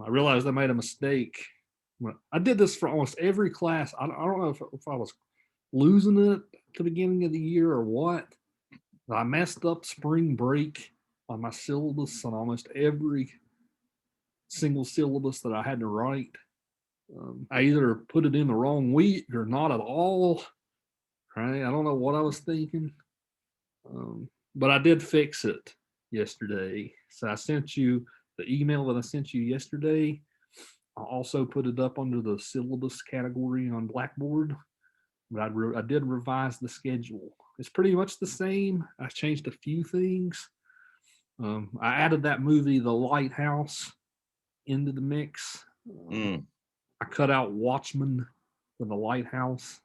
I realized I made a mistake. I did this for almost every class. I don't know if I was losing it at the beginning of the year or what. I messed up spring break on my syllabus on almost every single syllabus that I had to write. I either put it in the wrong week or not at all. Right? I don't know what I was thinking, but I did fix it yesterday. So I sent you the email that I sent you yesterday. I also put it up under the syllabus category on Blackboard, but I did revise the schedule. It's pretty much the same. I changed a few things. I added that movie, The Lighthouse, into the mix. I cut out Watchmen for The Lighthouse.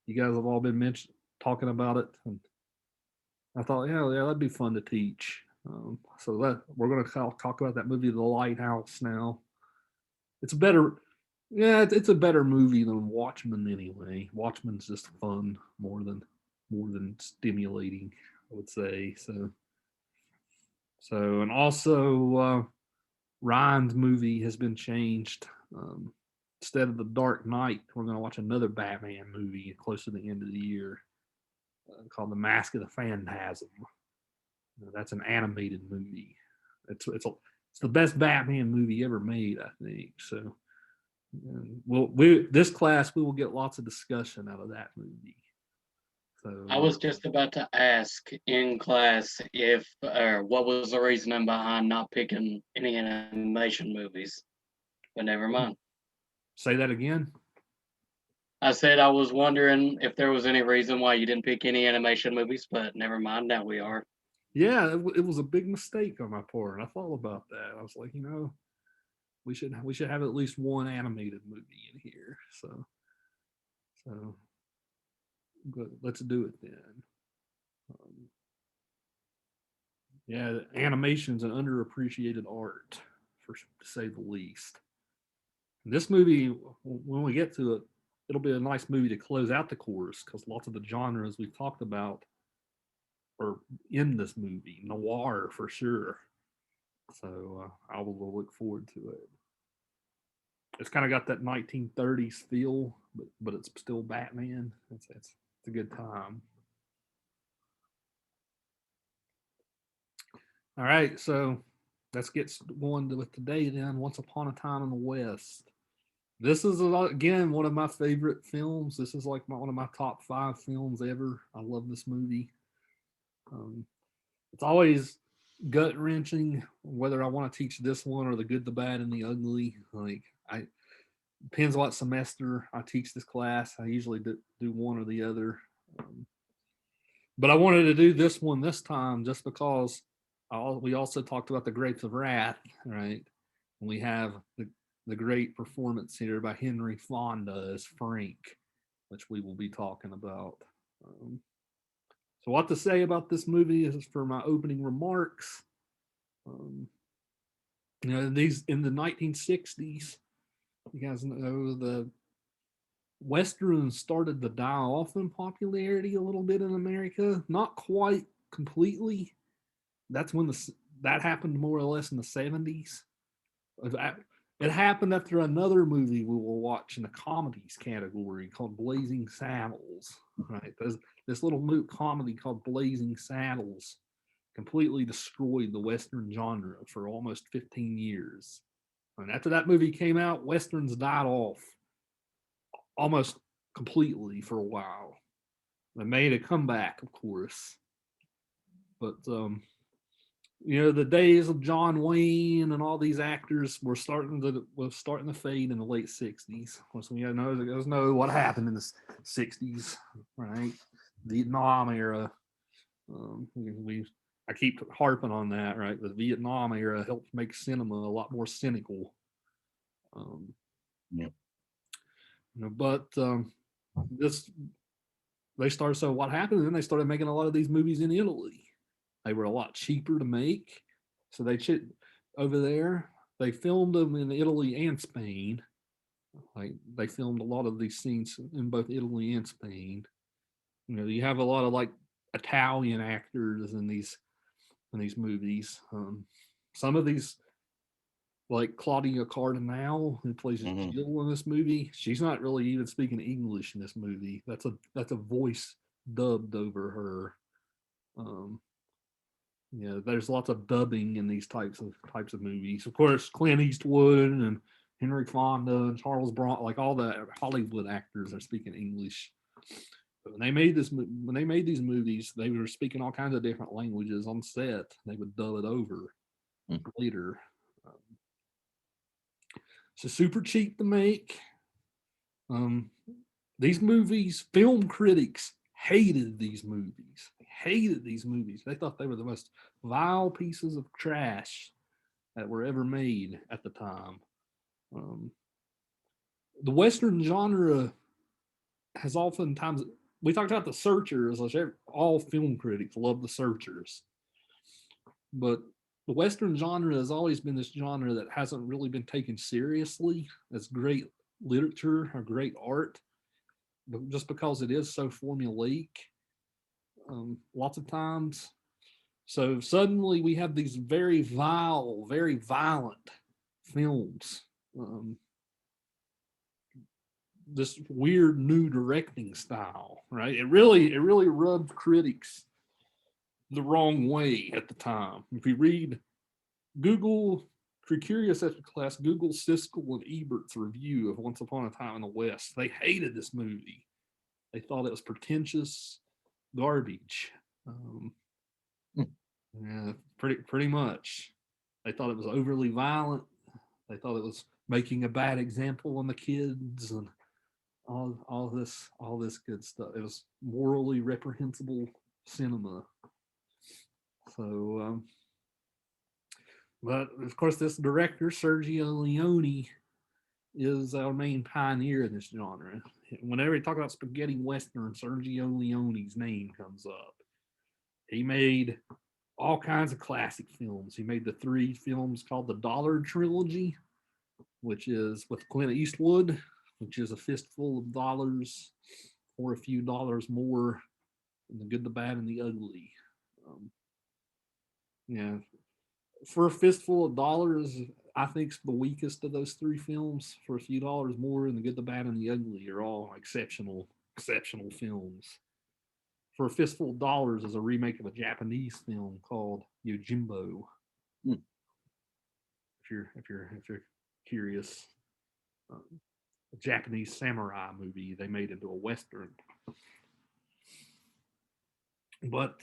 You guys have all been talking about it, and I thought, yeah, that'd be fun to teach. So that we're going to talk about that movie, The Lighthouse. Now, it's better. Yeah, it's a better movie than Watchmen anyway. Watchmen's just fun more than stimulating, I would say. So and also Ryan's movie has been changed. Instead of The Dark Knight, we're going to watch another Batman movie close to the end of the year called The Mask of the Phantasm. That's an animated movie. It's the best Batman movie ever made, I think. So, this class we will get lots of discussion out of that movie. So, I was just about to ask in class if or what was the reasoning behind not picking any animation movies, but never mind. say that again. I said I was wondering if there was any reason why you didn't pick any animation movies, but never mind. Now we are. Yeah, it was a big mistake on my part. I thought about that. I was like, we should have at least one animated movie in here. So but let's do it then. Um, yeah, animation's an underappreciated art, for to say the least. This movie, when we get to it, it'll be a nice movie to close out the course because lots of the genres we've talked about are in this movie. Noir for sure. So I will look forward to it. It's kind of got that 1930s feel, but it's still Batman. It's a good time. All right, so let's get going with today then. Once Upon a Time in the West. This is again one of my favorite films. This is like one of my top 5 films ever. I love this movie. Um, it's always gut wrenching whether I want to teach this one or the good, the bad, and the ugly. Like I depends what semester I teach this class. I usually do one or the other. Um, but I wanted to do this one this time just because we also talked about the Grapes of Wrath, right? And we have the great performance here by Henry Fonda as Frank, which we will be talking about. Um, so, what to say about this movie is for my opening remarks. Um, these in the 1960s, you guys know the Westerns started to die off in popularity a little bit in America. Not quite completely. That's when that happened more or less in the 70s. It happened after another movie we will watch in the comedies category called Blazing Saddles. Right, there's this little moot comedy called Blazing Saddles completely destroyed the Western genre for almost 15 years. And after that movie came out, Westerns died off almost completely for a while. They made a comeback, of course, but the days of John Wayne and all these actors were starting to fade in the late '60s. So know what happened in the '60s, right? Vietnam era. I keep harping on that, right? The Vietnam era helped make cinema a lot more cynical. Um, Yeah. but this they started. So what happened? And then they started making a lot of these movies in Italy. They were a lot cheaper to make, so over there. They filmed them in Italy and Spain. Like they filmed a lot of these scenes in both Italy and Spain. You have a lot of like Italian actors in these movies. Some of these like Claudia Cardinale, who plays Mhm. Jill in this movie. She's not really even speaking English in this movie. That's a voice dubbed over her. Um, yeah, there's lots of dubbing in these types of movies. Of course, Clint Eastwood and Henry Fonda and Charles Bronson, like all the Hollywood actors are speaking English. But when they made these movies, they were speaking all kinds of different languages on set. They would dub it over Mm. later. Um, so super cheap to make. Um, these movies, film critics hated these movies. They hated these movies. They thought they were the most vile pieces of trash that were ever made at the time. Um, the Western genre has oftentimes, we talked about the Searchers, all film critics love the Searchers, but the Western genre has always been this genre that hasn't really been taken seriously as great literature or great art, but just because it is so formulaic, lots of times. So suddenly we have these very vile, very violent films. Um, this weird new directing style, right? It really rubbed critics the wrong way at the time. If you read Google, if you're curious at the class, Google Siskel and Ebert's review of Once Upon a Time in the West. They hated this movie. They thought it was pretentious garbage. Um, Hmm. yeah, pretty much. They thought it was overly violent. They thought it was making a bad example on the kids and all this good stuff. It was morally reprehensible cinema. So, but of course, this director Sergio Leone is our main pioneer in this genre. Whenever you talk about spaghetti western, Sergio Leone's name comes up. He made all kinds of classic films. He made the three films called the Dollar Trilogy, which is with Clint Eastwood, which is a fistful of dollars or a few dollars more than the good, the bad, and the ugly. Um, yeah, for a fistful of dollars, I think the weakest of those three films. For a few dollars more, and the good, the bad, and the ugly are all exceptional films. For a fistful of dollars is a remake of a Japanese film called Yojimbo. Hmm. If you're curious, um, a Japanese samurai movie they made into a western. But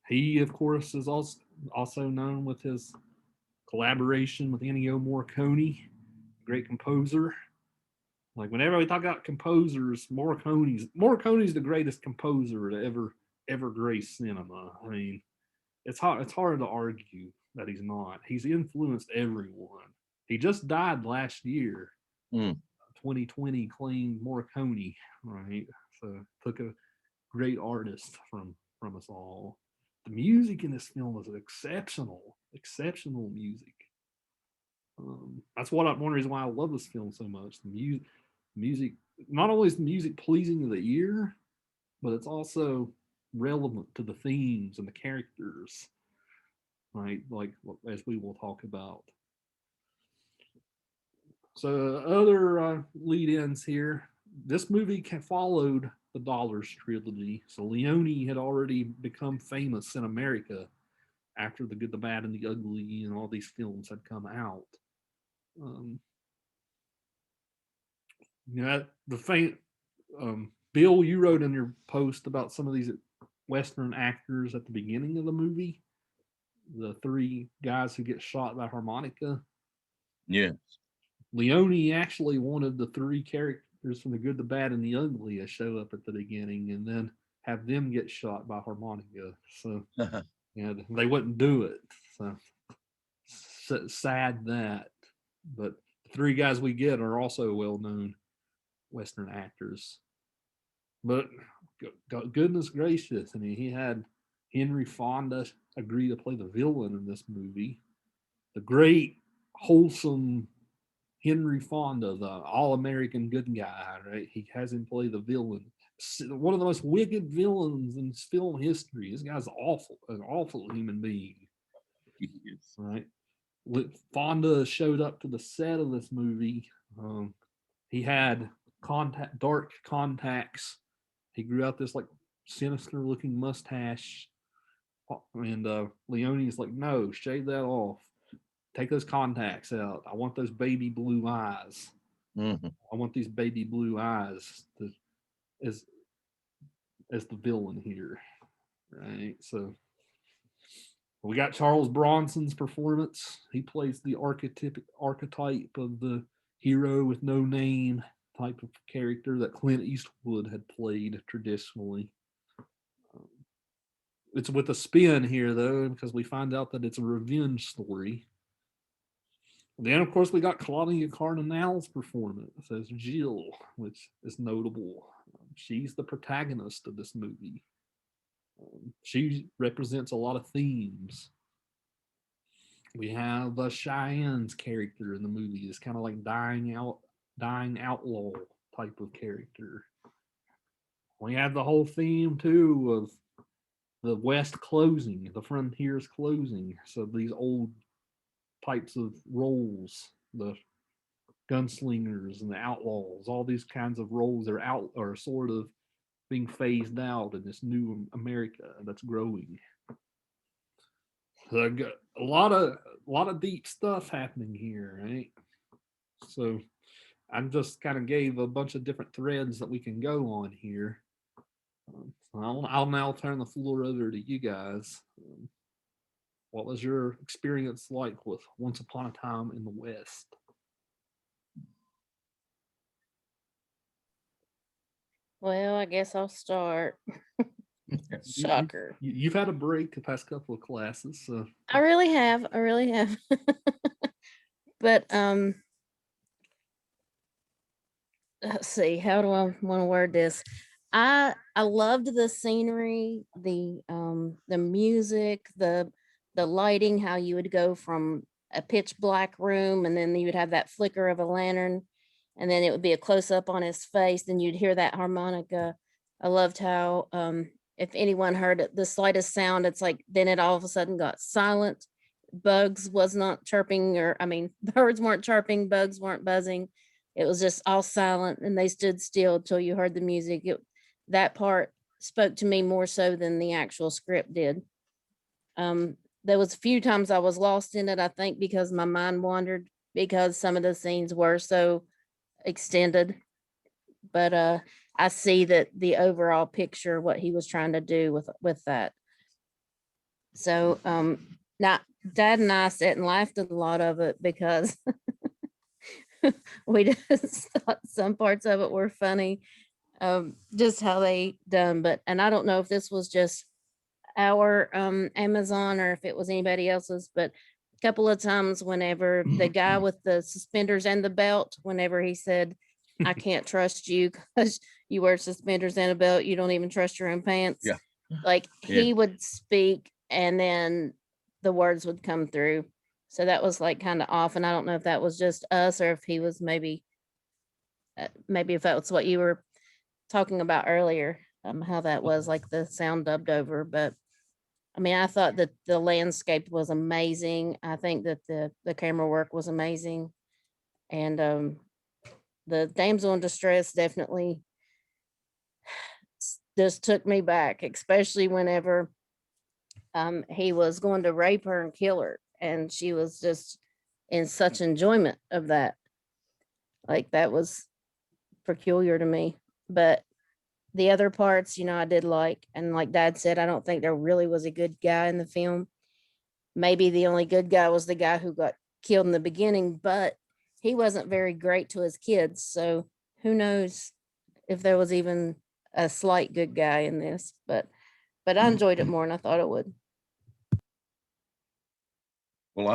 he, of course, is also known with his collaboration with Ennio Morricone, great composer. Like whenever we talk about composers, Morricone's the greatest composer to ever grace cinema. I mean, it's hard to argue that he's not. He's influenced everyone. He just died last year. Mm. 2020 claimed Morricone, right? So took a great artist from us all. The music in this film is exceptional music. That's one reason why I love this film so much. Music, not only is the music pleasing to the ear, but it's also relevant to the themes and the characters, right? Like as we will talk about. So other lead-ins here. This movie followed the Dollars trilogy. So Leone had already become famous in America after The Good, the Bad, and the Ugly, and all these films had come out. Um, the faint Bill, you wrote in your post about some of these Western actors at the beginning of the movie, the three guys who get shot by Harmonica. Yeah. Leone actually wanted the three characters from The Good, the Bad, and the Ugly to show up at the beginning and then have them get shot by Harmonica. So, yeah, they wouldn't do it. So, sad that. But the three guys we get are also well known Western actors. But goodness gracious, I mean, he had Henry Fonda agree to play the villain in this movie. The great, wholesome Henry Fonda, the all-American good guy, right? He has him play the villain. One of the most wicked villains in film history. This guy's awful, an awful human being, Yes. right? Fonda showed up to the set of this movie. He had dark contacts. He grew out this like sinister looking mustache. And Leone's like, no, shave that off. Take those contacts out. I want those baby blue eyes. Mm-hmm. I want these baby blue eyes as the villain here. Right. So we got Charles Bronson's performance. He plays the archetype of the hero with no name type of character that Clint Eastwood had played traditionally. It's with a spin here, though, because we find out that it's a revenge story. Then, of course, we got Claudia Cardinal's performance as Jill, which is notable. She's the protagonist of this movie. She represents a lot of themes. We have Cheyenne's character in the movie. It's kind of like dying outlaw type of character. We have the whole theme too of the West closing, the frontiers closing. So these old types of roles, the gunslingers and the outlaws, all these kinds of roles are sort of being phased out in this new America that's growing. So a lot of deep stuff happening here, right? So I just kind of gave a bunch of different threads that we can go on here. I'll now turn the floor over to you guys. What was your experience like with Once Upon a Time in the West? Well, I guess I'll start. Shocker. You've had a break the past couple of classes, so I really have. But let's see, how do I want to word this? I loved the scenery, the music, the lighting, how you would go from a pitch black room and then you would have that flicker of a lantern and then it would be a close up on his face, then you'd hear that harmonica. I loved how if anyone heard it, the slightest sound, it's like then it all of a sudden got silent. Bugs was not chirping, or I mean, birds weren't chirping, bugs weren't buzzing. It was just all silent and they stood still till you heard the music. That part spoke to me more so than the actual script did. There was a few times I was lost in it, I think, because my mind wandered because some of the scenes were so extended. But I see that the overall picture, what he was trying to do with that. So now Dad and I sat and laughed at a lot of it because we just thought some parts of it were funny, just how they done. And I don't know if this was just our Amazon or if it was anybody else's, but a couple of times whenever the guy with the suspenders and the belt, whenever he said, I can't trust you because you wear suspenders and a belt, you don't even trust your own pants. Yeah. Like he would speak and then the words would come through. So that was like kind of off. And I don't know if that was just us or if he was maybe if that was what you were talking about earlier, how that was like the sound dubbed over. But I mean, I thought that the landscape was amazing. I think that the camera work was amazing. And the damsel in distress definitely just took me back, especially whenever he was going to rape her and kill her. And she was just in such enjoyment of that. Like that was peculiar to me. But the other parts, I did like. And like Dad said, I don't think there really was a good guy in the film. Maybe the only good guy was the guy who got killed in the beginning, but he wasn't very great to his kids. So who knows if there was even a slight good guy in this. But I enjoyed it more than I thought it would. Well,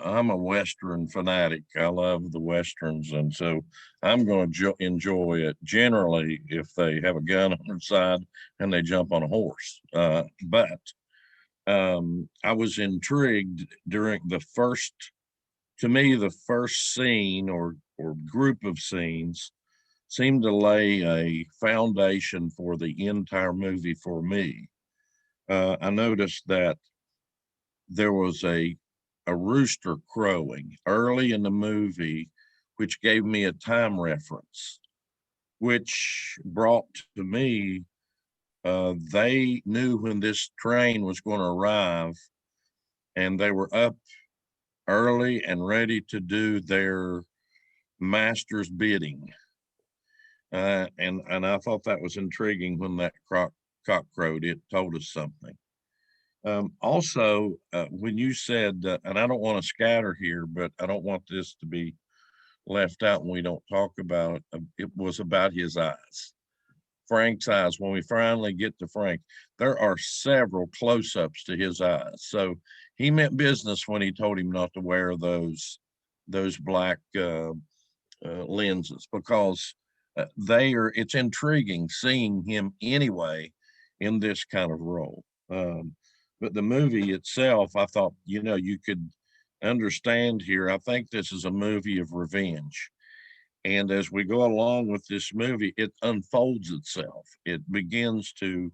I'm a Western fanatic. I love the Westerns. And so I'm going to enjoy it generally if they have a gun on their side and they jump on a horse. But I was intrigued during the first scene or group of scenes seemed to lay a foundation for the entire movie for me. I noticed that there was a a rooster crowing early in the movie, which gave me a time reference, which brought to me, they knew when this train was going to arrive, and they were up early and ready to do their master's bidding. And I thought that was intriguing when that cock crowed. It told us something. Also, when you said, and I don't want to scatter here, but I don't want this to be left out when we don't talk about it. It was about his eyes, Frank's eyes. When we finally get to Frank, there are several close-ups to his eyes. So he meant business when he told him not to wear those black lenses, because it's intriguing seeing him anyway in this kind of role. But the movie itself, I thought, you could understand here. I think this is a movie of revenge. And as we go along with this movie, it unfolds itself. It begins to,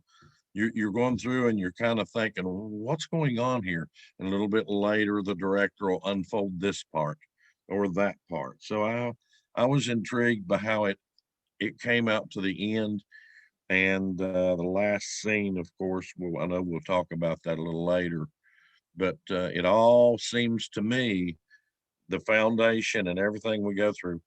you're going through and you're kind of thinking, well, what's going on here? And a little bit later, the director will unfold this part or that part. So I was intrigued by how it came out to the end. And the last scene, of course, I know we'll talk about that a little later, but it all seems to me, the foundation and everything we go through,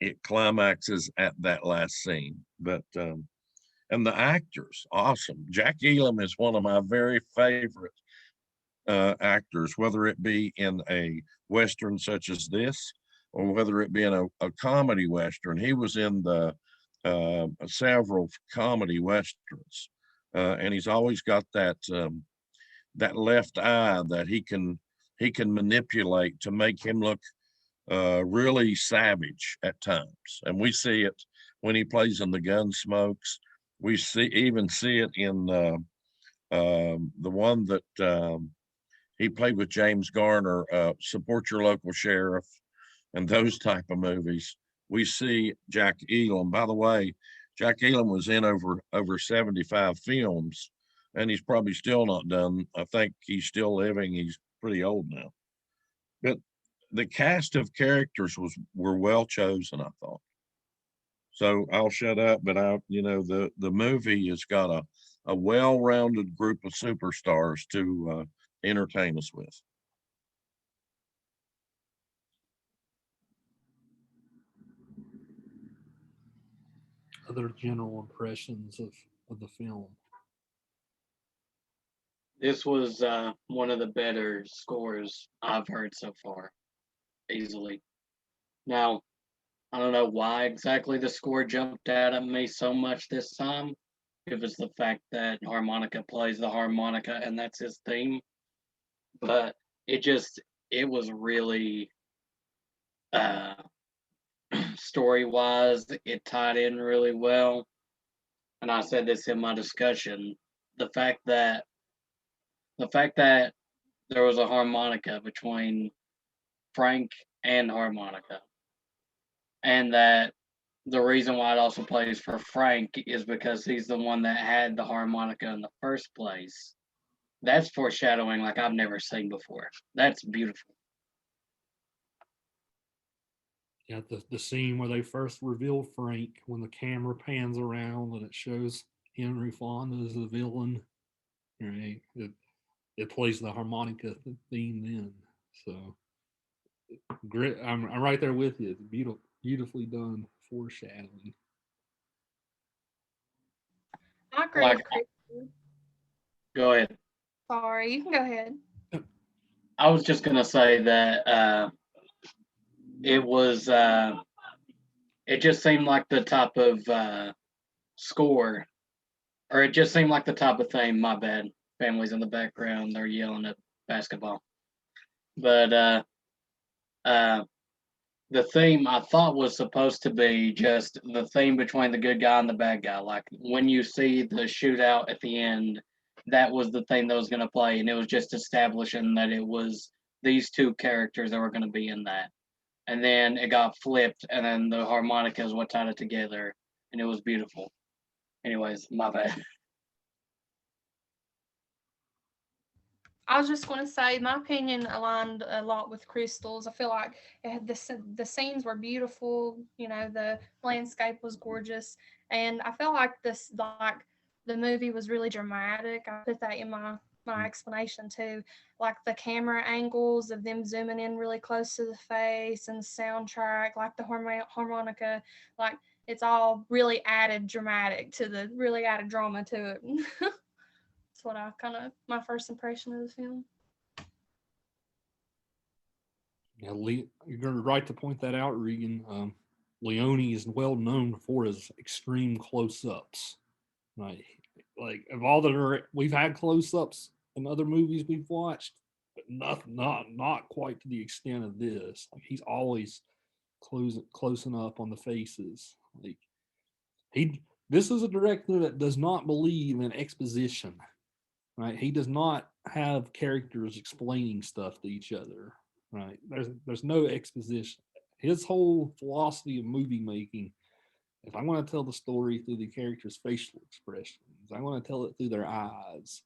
it climaxes at that last scene. But and the actors, awesome. Jack Elam is one of my very favorite actors, whether it be in a Western such as this, or whether it be in a comedy Western. He was in the several comedy Westerns. And he's always got that left eye that he can manipulate to make him look really savage at times. And we see it when he plays in the Gunsmokes. We even see it in the one that he played with James Garner, Support Your Local Sheriff, and those type of movies. We see Jack Elam. By the way, Jack Elam was in over 75 films, and he's probably still not done. I think he's still living. He's pretty old now. But the cast of characters were well chosen, I thought. So I'll shut up, but the movie has got a well-rounded group of superstars to entertain us with. Other general impressions of the film. This was one of the better scores I've heard so far, easily. Now, I don't know why exactly the score jumped out at me so much this time. If it's the fact that harmonica plays the harmonica and that's his theme, but it was really story-wise, it tied in really well. And I said this in my discussion, the fact that there was a harmonica between Frank and harmonica, and that the reason why it also plays for Frank is because he's the one that had the harmonica in the first place. That's foreshadowing like I've never seen before. That's beautiful. Yeah, the scene where they first reveal Frank, when the camera pans around and it shows Henry Fonda as the villain, right? It plays the harmonica theme then. So great. I'm right there with you. It's beautifully done foreshadowing. I agree Like, with Christian. go ahead. Sorry, you can go ahead. I was just gonna say that it was it just seemed like the type of score, or it just seemed like the type of thing. My bad. Families in the background, they're yelling at basketball. But the theme I thought was supposed to be just the theme between the good guy and the bad guy. Like when you see the shootout at the end, that was the thing that was going to play, and it was just establishing that it was these two characters that were going to be in that. And then it got flipped, and then the harmonica is what tied it together, and it was beautiful. Anyways, my bad. I was just going to say, my opinion aligned a lot with Crystal's. I feel like it had the scenes were beautiful. You know, the landscape was gorgeous, and I felt like the movie was really dramatic. I put that in my explanation too, like the camera angles of them zooming in really close to the face, and the soundtrack, like the harmonica, like it's all really added really added drama to it. That's what my first impression of the film. Yeah, you're right to point that out, Regan. Leone is well known for his extreme close-ups. Right, like of all we've had close-ups in other movies we've watched, but not quite to the extent of this. Like he's always closing up on the faces. Like this is a director that does not believe in exposition. Right, he does not have characters explaining stuff to each other. Right, there's no exposition. His whole philosophy of movie making, if I want to tell the story through the characters' facial expressions, I want to tell it through their eyes.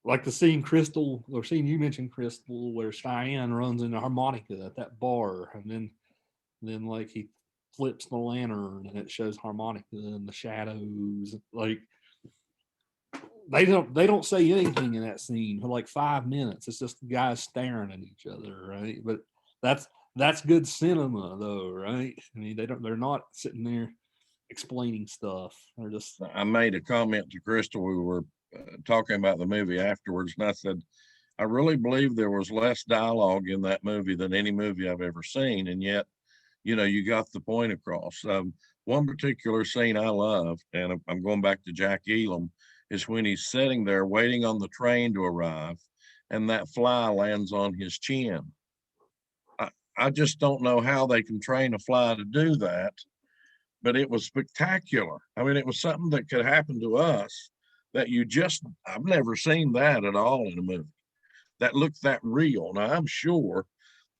Like the scene you mentioned, Crystal, where Cheyenne runs into Harmonica at that bar, and then like he flips the lantern and it shows Harmonica in the shadows. Like they don't say anything in that scene for like 5 minutes. It's just the guys staring at each other, right? But that's good cinema, though, right? I mean, they're not sitting there explaining stuff. They're just. I made a comment to Crystal. We were talking about the movie afterwards, and I said, I really believe there was less dialogue in that movie than any movie I've ever seen, and yet, you got the point across. One particular scene I love, and I'm going back to Jack Elam, is when he's sitting there waiting on the train to arrive, and that fly lands on his chin. I just don't know how they can train a fly to do that, but it was spectacular. I mean, it was something that could happen to us that I've never seen that at all in a movie that looked that real. Now, I'm sure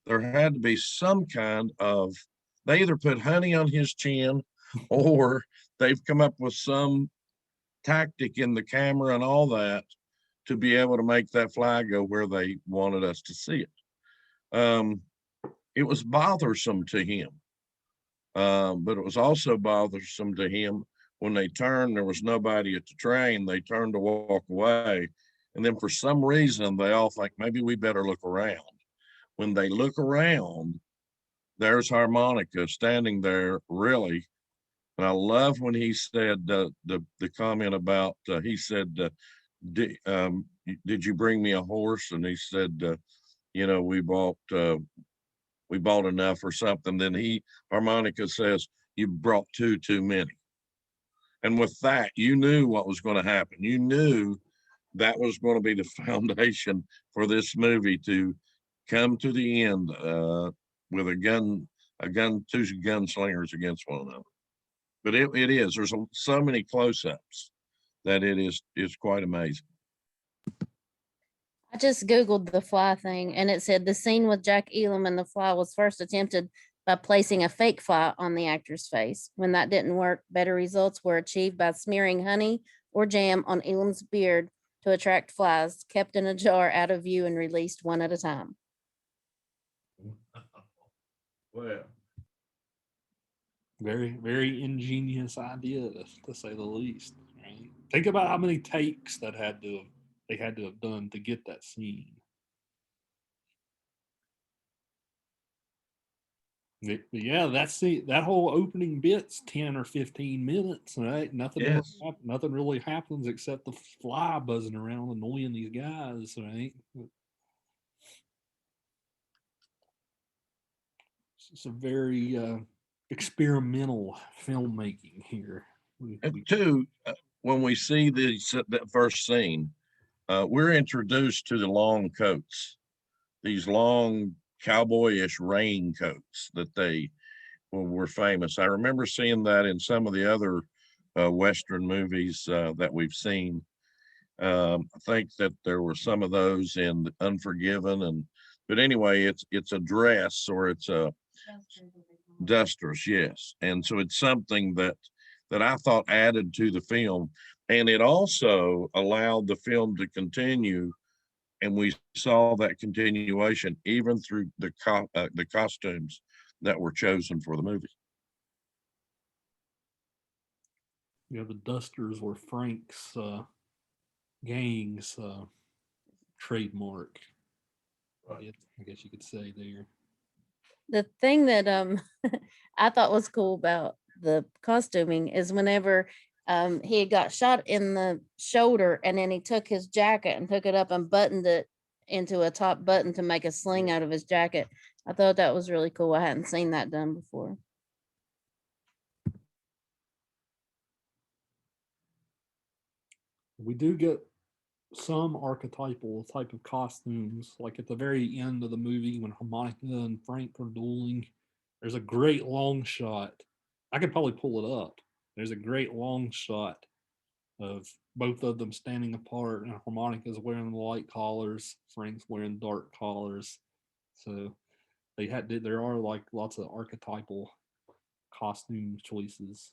there had to be some kind of, they either put honey on his chin or they've come up with some tactic in the camera and all that to be able to make that fly go where they wanted us to see it. It was bothersome to him, but it was also bothersome to him when they turned, there was nobody at the train, they turned to walk away, and then for some reason they all think maybe we better look around. When they look around, there's Harmonica standing there, really. And I love when he said the comment about, he said, did you bring me a horse? And he said, we bought enough or something. Then Harmonica says, you brought too many. And with that, you knew what was going to happen. You knew that was going to be the foundation for this movie to come to the end with two gunslingers against one another. But there's so many close-ups that it is quite amazing. I just Googled the fly thing, and it said the scene with Jack Elam and the fly was first attempted by placing a fake fly on the actor's face. When that didn't work, better results were achieved by smearing honey or jam on Elam's beard to attract flies, kept in a jar out of view and released one at a time. Well, Very, very ingenious idea, to say the least. Right? Think about how many takes they had to have done to get that scene. Yeah, that whole opening bit's 10 or 15 minutes, right? Nothing really happens except the fly buzzing around annoying these guys, right? It's a very experimental filmmaking here. And two, when we see that first scene, we're introduced to the long coats, these long cowboyish raincoats that were famous. I remember seeing that in some of the other Western movies that we've seen. I think that there were some of those in Unforgiven, but anyway, it's a dress or it's a dusters, yes. And so it's something that I thought added to the film. And it also allowed the film to continue, and we saw that continuation even through the costumes that were chosen for the movie. Yeah, the Dusters were Frank's gang's trademark. I guess you could say there. The thing that I thought was cool about the costuming is whenever he had got shot in the shoulder, and then he took his jacket and took it up and buttoned it into a top button to make a sling out of his jacket. I thought that was really cool. I hadn't seen that done before. We do get some archetypal type of costumes, like at the very end of the movie when Harmonica and Frank are dueling. There's a great long shot. I could probably pull it up. There's a great long shot of both of them standing apart, and Harmonica's wearing light collars, Frank's wearing dark collars. So there are like lots of archetypal costume choices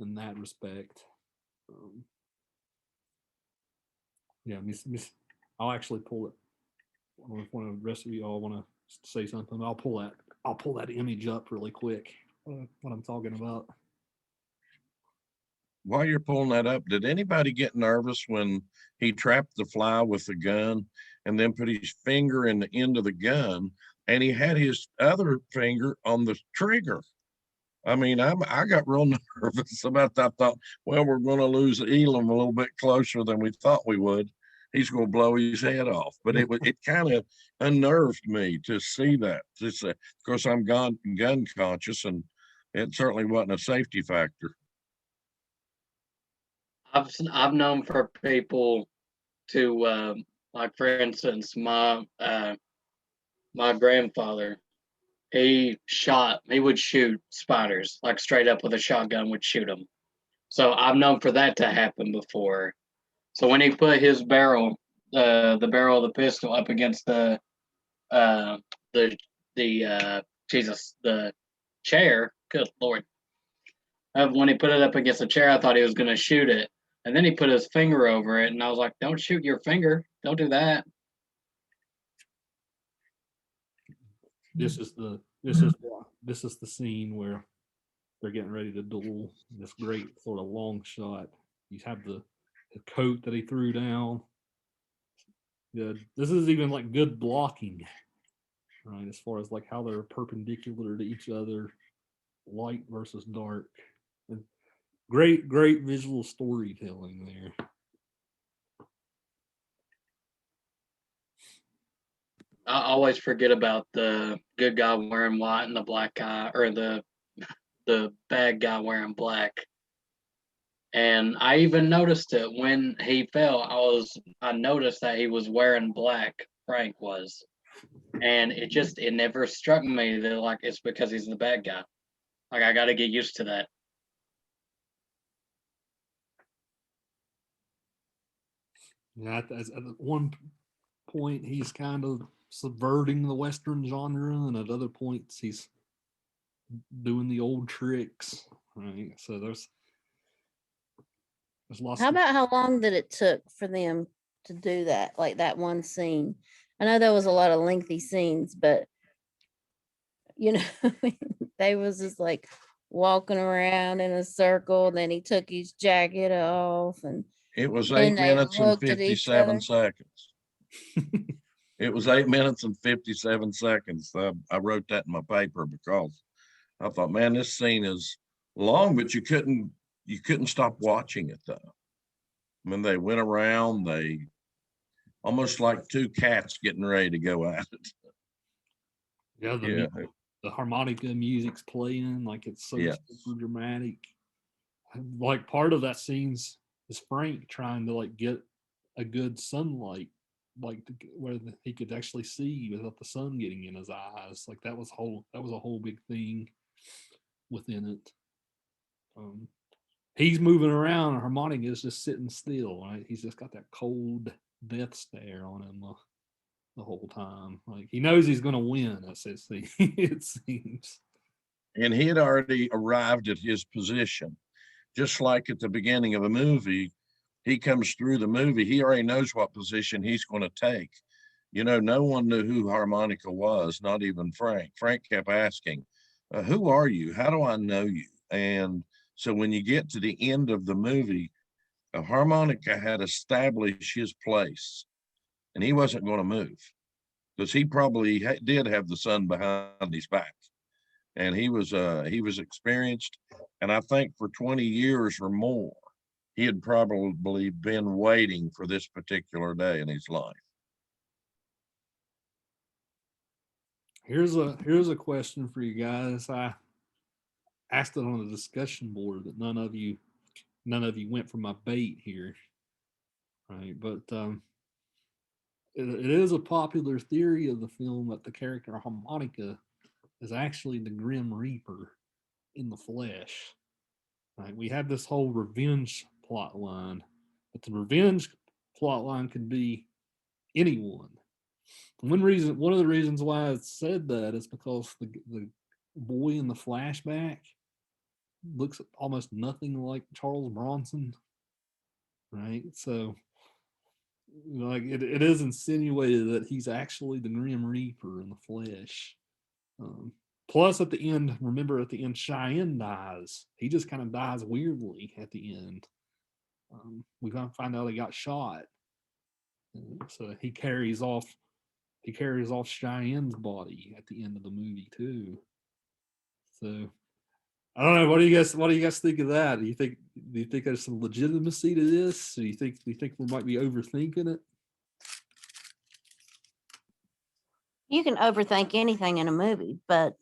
in that respect. Yeah, I'll actually pull it. If one of the rest of y'all want to say something, I'll pull that image up really quick. What I'm talking about. While you're pulling that up, did anybody get nervous when he trapped the fly with the gun and then put his finger in the end of the gun and he had his other finger on the trigger? I mean, I got real nervous about that. I thought, well, we're going to lose Elam a little bit closer than we thought we would. He's going to blow his head off. But it kind of unnerved me to see that. Of course, I'm gun conscious, and it certainly wasn't a safety factor. I've known for people to like, for instance, my grandfather, he would shoot spiders, like straight up with a shotgun, would shoot them. So I've known for that to happen before. So when he put his barrel, the barrel of the pistol up against the chair, good Lord. When he put it up against the chair, I thought he was going to shoot it. And then he put his finger over it, and I was like, don't shoot your finger. Don't do that. This is the scene where they're getting ready to duel. This great sort of long shot. You have the coat that he threw down. Yeah, this is even like good blocking, right? As far as like how they're perpendicular to each other, light versus dark. And great visual storytelling there. I always forget about the good guy wearing white and the black guy, or the bad guy wearing black. And I even noticed it when he fell. I noticed that he was wearing black. Frank was, and it never struck me that, like, it's because he's the bad guy. Like, I got to get used to that. Yeah, at one point he's kind of subverting the Western genre, and at other points he's doing the old tricks, right? So there's lots. How about how long that it took for them to do that, like that one scene? I know there was a lot of lengthy scenes, but you know, they was just like walking around in a circle. And then he took his jacket off, and it was then 8 they minutes and looked at each 57 other. seconds. It was 8 minutes and 57 seconds. I wrote that in my paper because I thought, man, this scene is long, but you couldn't stop watching it though. I mean, they went around, they almost like two cats getting ready to go at it. Yeah, the harmonica music's playing, like it's so super dramatic. Like part of that scene's is Frank trying to like get a good sunlight, like where he could actually see without the sun getting in his eyes. Like that was a whole big thing within it. He's moving around, and Harmonica is just sitting still, right? He's just got that cold death stare on him the whole time. Like he knows he's going to win, it seems. And he had already arrived at his position. Just like at the beginning of a movie, he comes through the movie, he already knows what position he's going to take. You know, no one knew who Harmonica was, not even Frank. Frank kept asking, who are you? How do I know you? And so when you get to the end of the movie, Harmonica had established his place, and he wasn't going to move because he probably did have the sun behind his back, and he was experienced. And I think for 20 years or more, he had probably been waiting for this particular day in his life. Here's a question for you guys. I asked it on a discussion board, but none of you went for my bait here, right? But it is a popular theory of the film that the character Harmonica is actually the Grim Reaper in the flesh. Right? We have this whole revenge plot line, but the revenge plot line could be anyone. One of the reasons why I said that is because the boy in the flashback looks almost nothing like Charles Bronson, right? So, like, it is insinuated that he's actually the Grim Reaper in the flesh. Plus, at the end, remember at the end, Cheyenne dies. He just kind of dies weirdly at the end. We find out he got shot, so he carries off Cheyenne's body at the end of the movie too. So I don't know. What do you guys think of that? Do you think there's some legitimacy to this? Do you think we might be overthinking it? You can overthink anything in a movie, but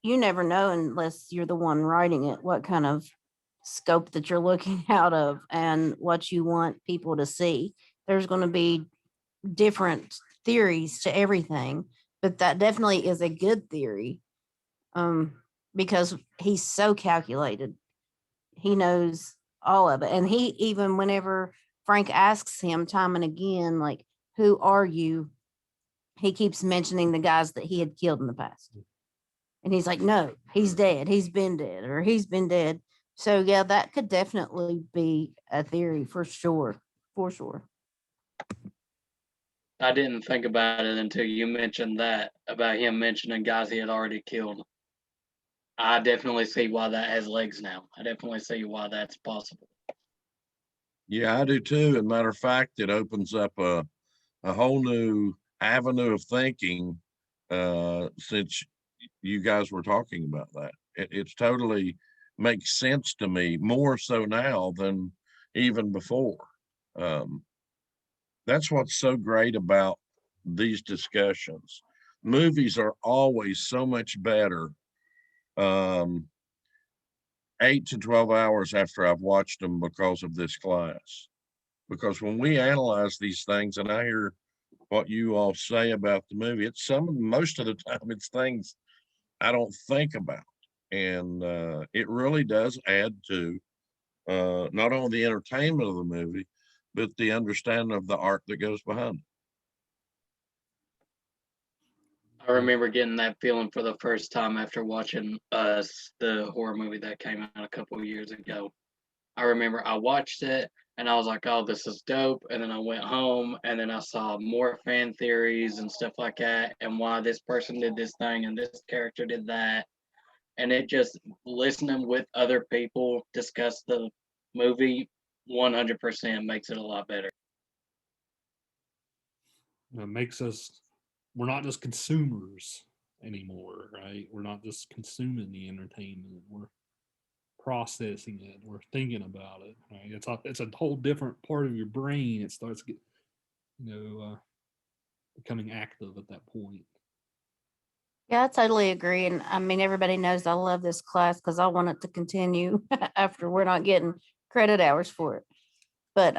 you never know unless you're the one writing it, what kind of scope that you're looking out of and what you want people to see. There's going to be different theories to everything, but that definitely is a good theory, because he's so calculated. He knows all of it. And he, even whenever Frank asks him time and again, like, who are you? He keeps mentioning the guys that he had killed in the past. And he's like, no, he's dead. He's been dead, or he's been dead. So yeah, that could definitely be a theory for sure. For sure. I didn't think about it until you mentioned that, about him mentioning guys he had already killed. I definitely see why that has legs now. I definitely see why that's possible. Yeah, I do too. And matter of fact, it opens up a whole new avenue of thinking, since you guys were talking about that. It's totally makes sense to me, more so now than even before. That's what's so great about these discussions. Movies are always so much better 8 to 12 hours after I've watched them because of this class. Because when we analyze these things, and I hear what you all say about the movie, it's most of the time it's things I don't think about. And it really does add to not only the entertainment of the movie, but the understanding of the art that goes behind it. I remember getting that feeling for the first time after watching Us, the horror movie that came out a couple of years ago. I remember I watched it and I was like, oh, this is dope. And then I went home and then I saw more fan theories and stuff like that, and why this person did this thing and this character did that. And it just, listening with other people discuss the movie 100% makes it a lot better. It makes us, we're not just consumers anymore, right? We're not just consuming the entertainment. We're processing it. We're thinking about it, right? It's a whole different part of your brain. It starts becoming active at that point. Yeah, I totally agree. And I mean, everybody knows I love this class because I want it to continue after we're not getting credit hours for it. But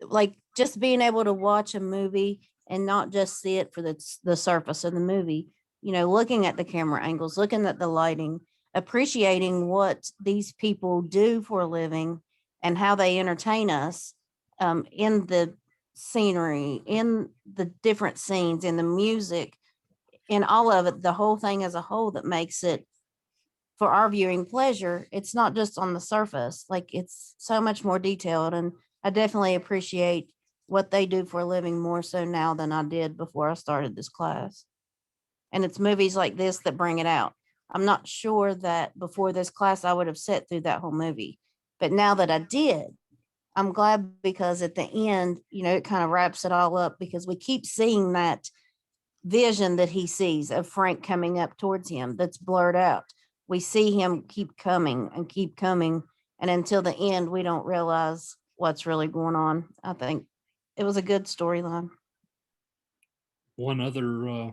like just being able to watch a movie and not just see it for the surface of the movie, looking at the camera angles, looking at the lighting, appreciating what these people do for a living and how they entertain us, in the scenery, in the different scenes, in the music, in all of it, the whole thing as a whole, that makes it for our viewing pleasure, it's not just on the surface. Like it's so much more detailed. And I definitely appreciate what they do for a living more so now than I did before I started this class. And it's movies like this that bring it out. I'm not sure that before this class I would have sat through that whole movie. But now that I did, I'm glad because at the end, it kind of wraps it all up because we keep seeing that vision that he sees of Frank coming up towards him that's blurred out. We see him keep coming and keep coming. And until the end, we don't realize what's really going on. I think it was a good storyline. One other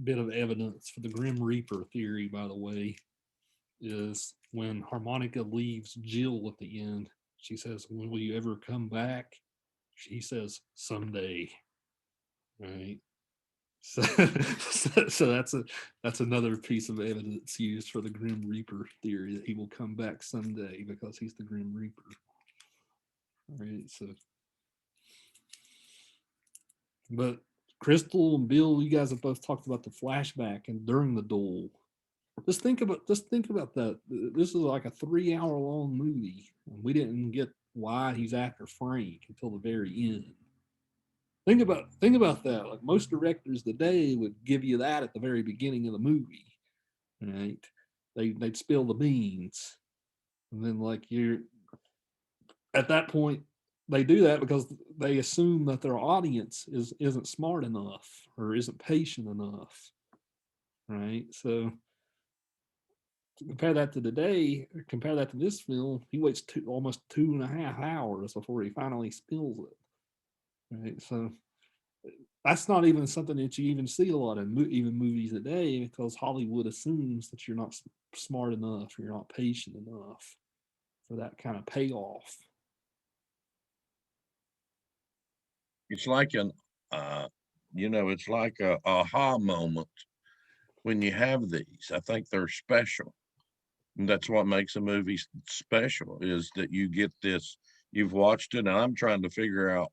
bit of evidence for the Grim Reaper theory, by the way, is when Harmonica leaves Jill at the end. She says, "When will you ever come back?" He says, "Someday." Right. So, so that's another piece of evidence used for the Grim Reaper theory that he will come back someday because he's the Grim Reaper. All right. So, but Crystal and Bill, you guys have both talked about the flashback and during the duel. Just think about that. This is like a 3-hour long movie, and we didn't get why he's after Frank until the very end. Think about that. Like most directors today would give you that at the very beginning of the movie, right? They'd spill the beans, and then like you're at that point they do that because they assume that their audience isn't smart enough or isn't patient enough, right? So compare that to today, compare that to this film, he waits almost 2.5 hours before he finally spills it. Right. So that's not even something that you even see a lot in even movies today because Hollywood assumes that you're not smart enough, you're not patient enough for that kind of payoff. It's like it's like a aha moment when you have these. I think they're special. And that's what makes a movie special is that you get this, you've watched it, and I'm trying to figure out,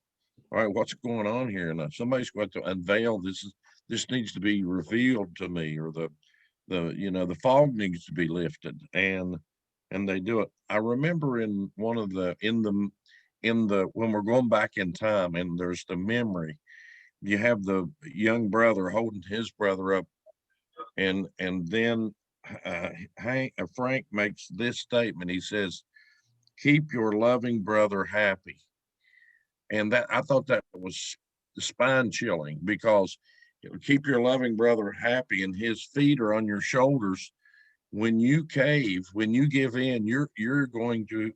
all right, what's going on here? And somebody's going to unveil this needs to be revealed to me, or the fog needs to be lifted, and they do it. I remember in one of the when we're going back in time and there's the memory, you have the young brother holding his brother up, and then Frank makes this statement. He says, "Keep your loving brother happy," and that I thought that was spine chilling because keep your loving brother happy, and his feet are on your shoulders. When you cave, when you give in, you're going to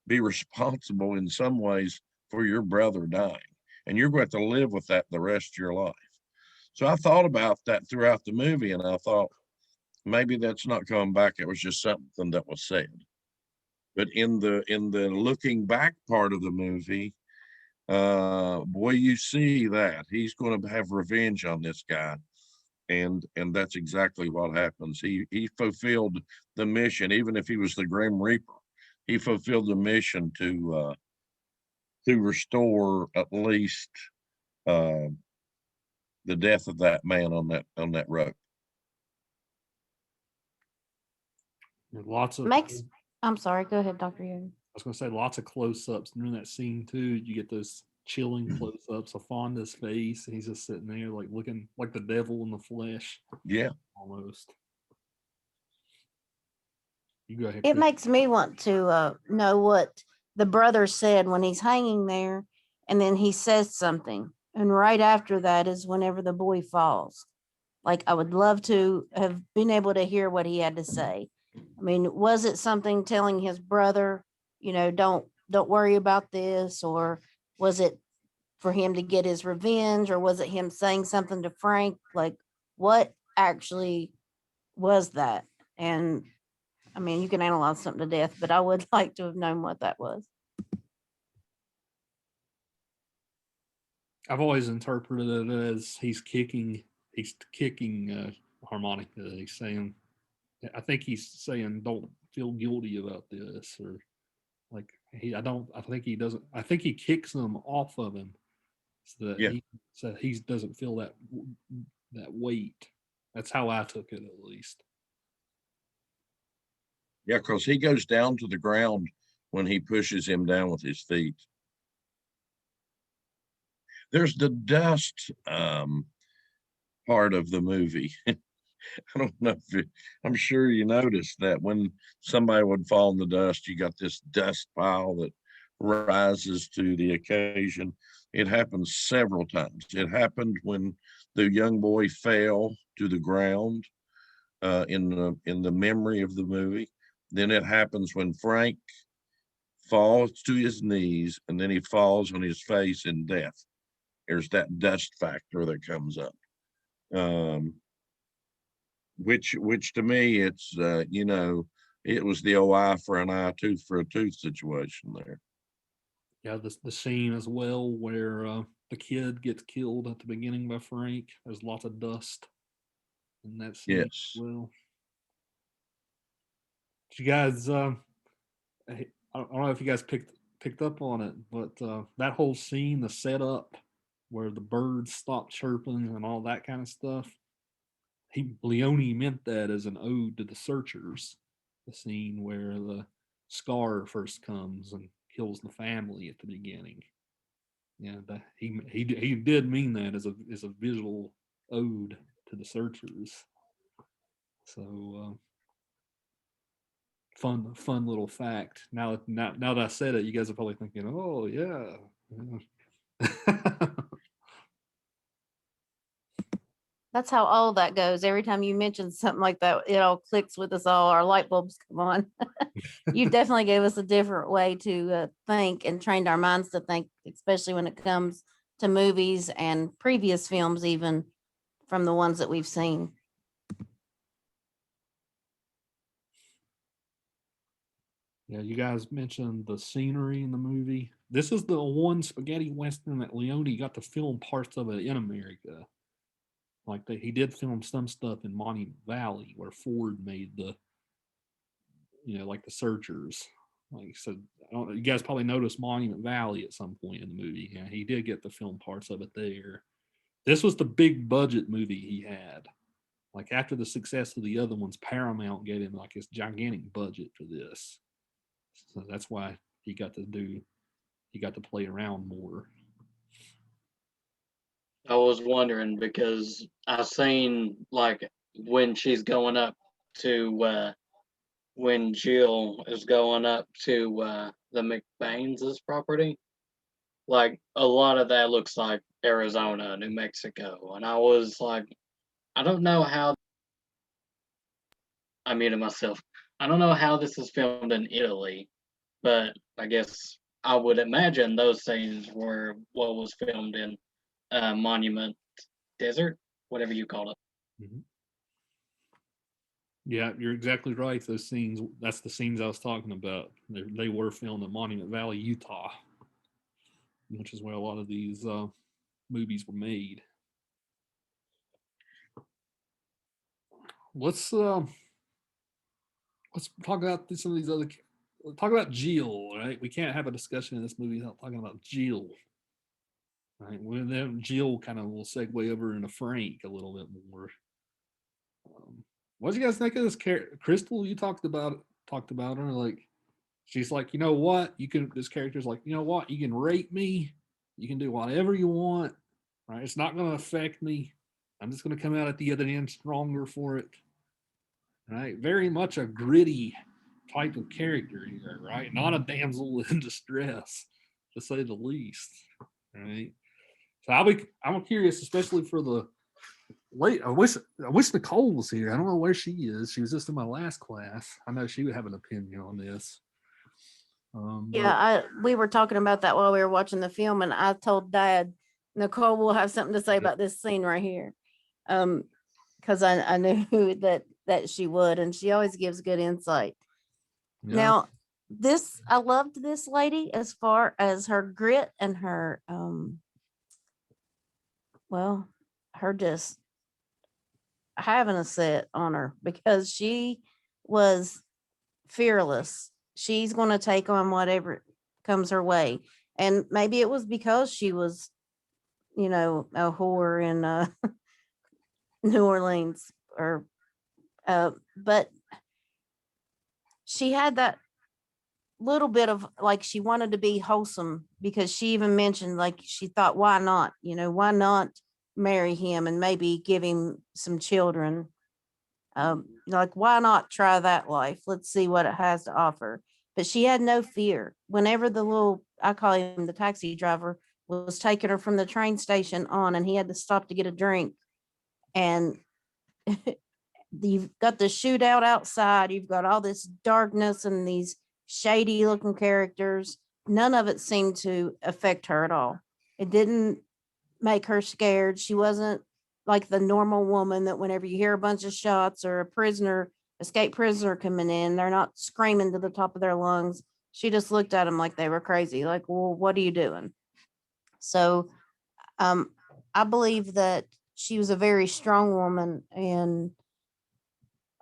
be responsible in some ways for your brother dying, and you're going to live with that the rest of your life. So I thought about that throughout the movie, and I thought maybe that's not coming back. It was just something that was said. But in the looking back part of the movie, boy, you see that he's going to have revenge on this guy, and that's exactly what happens. He fulfilled the mission, even if he was the Grim Reaper. He fulfilled the mission to restore at least uh, the death of that man on that rope. Lots of I'm sorry, go ahead, Dr. Young. I was going to say lots of close-ups during that scene too. You get those chilling close-ups of Fonda's face, and he's just sitting there like looking like the devil in the flesh. Yeah, almost. You go ahead. It Chris. makes me want to know what the brother said when he's hanging there, and then he says something, and right after that is whenever the boy falls. Like I would love to have been able to hear what he had to say. I mean, was it something telling his brother, don't worry about this, or was it for him to get his revenge, or was it him saying something to Frank? Like, what actually was that? And I mean, you can analyze something to death, but I would like to have known what that was. I've always interpreted it as he's kicking Harmonica. He's saying, I think he's saying, don't feel guilty about this, or like I think he doesn't. I think he kicks them off of him so that yeah. he doesn't feel that weight. That's how I took it, at least. Yeah, because he goes down to the ground when he pushes him down with his feet. There's the dust part of the movie. I don't know if I'm sure you noticed that when somebody would fall in the dust, you got this dust pile that rises to the occasion. It happens several times. It happened when the young boy fell to the ground in the memory of the movie. Then it happens when Frank falls to his knees and then he falls on his face in death. There's that dust factor that comes up. Which to me, it's it was the old eye for an eye, tooth for a tooth situation there. Yeah, the scene as well where the kid gets killed at the beginning by Frank. There's lots of dust in that scene as Yes. well. Did you guys, I don't know if you guys picked up on it, but that whole scene, the setup where the birds stop chirping and all that kind of stuff, Leone meant that as an ode to the Searchers. The scene where the Scar first comes and kills the family at the beginning. Yeah, he did mean that as a visual ode to the Searchers. So fun little fact. Now that I said it, you guys are probably thinking, oh yeah. That's how all that goes. Every time you mention something like that, it all clicks with us all. Our light bulbs come on. You definitely gave us a different way to think and trained our minds to think, especially when it comes to movies and previous films, even from the ones that we've seen. Yeah, you guys mentioned the scenery in the movie. This is the one spaghetti western that Leone got to film parts of it in America. Like he did film some stuff in Monument Valley where Ford made like the Searchers. Like so, you guys probably noticed Monument Valley at some point in the movie. Yeah, he did get to film parts of it there. This was the big budget movie he had. Like after the success of the other ones, Paramount gave him like this gigantic budget for this. So that's why he got to play around more. I was wondering because I seen like when she's going up to when Jill is going up to the McBain's property, like a lot of that looks like Arizona, New Mexico. And I was like, I don't know how I muted myself. I don't know how this is filmed in Italy, but I guess I would imagine those scenes were what was filmed in Monument Desert, whatever you call it. Mm-hmm. Yeah, you're exactly right. Those scenes, that's the scenes I was talking about. They were filmed in Monument Valley, Utah, which is where a lot of these movies were made. Let's talk about some of these other. Talk about Jill, right? We can't have a discussion in this movie without talking about Jill. Right, well, then Jill kind of will segue over into Frank a little bit more. What do you guys think of this character? Crystal, you talked about her. Like, she's like, you know what? You can. This character's like, you know what? You can rape me. You can do whatever you want. Right? It's not going to affect me. I'm just going to come out at the other end stronger for it. Right? Very much a gritty type of character here, right? Not a damsel in distress, to say the least. Right? So I'm curious, especially for the late. I wish Nicole was here. I don't know where she is. She was just in my last class. I know she would have an opinion on this. Yeah, we were talking about that while we were watching the film, and I told Dad Nicole will have something to say about this scene right here, because I knew that she would, and she always gives good insight. Yeah. Now, I loved this lady as far as her grit and her her just having a set on her, because she was fearless. She's going to take on whatever comes her way. And maybe it was because she was, a whore in New Orleans, but she had that little bit of like she wanted to be wholesome, because she even mentioned like she thought, why not? Why not marry him and maybe give him some children? Like, why not try that life? Let's see what it has to offer. But she had no fear. Whenever the little, I call him the taxi driver, was taking her from the train station on, and he had to stop to get a drink. And you've got the shootout outside, you've got all this darkness and these shady looking characters. None of it seemed to affect her at all. It didn't make her scared. She wasn't like the normal woman that whenever you hear a bunch of shots or a prisoner, escaped prisoner coming in, they're not screaming to the top of their lungs. She just looked at them like they were crazy. Like, well, what are you doing? So um, I believe that she was a very strong woman, and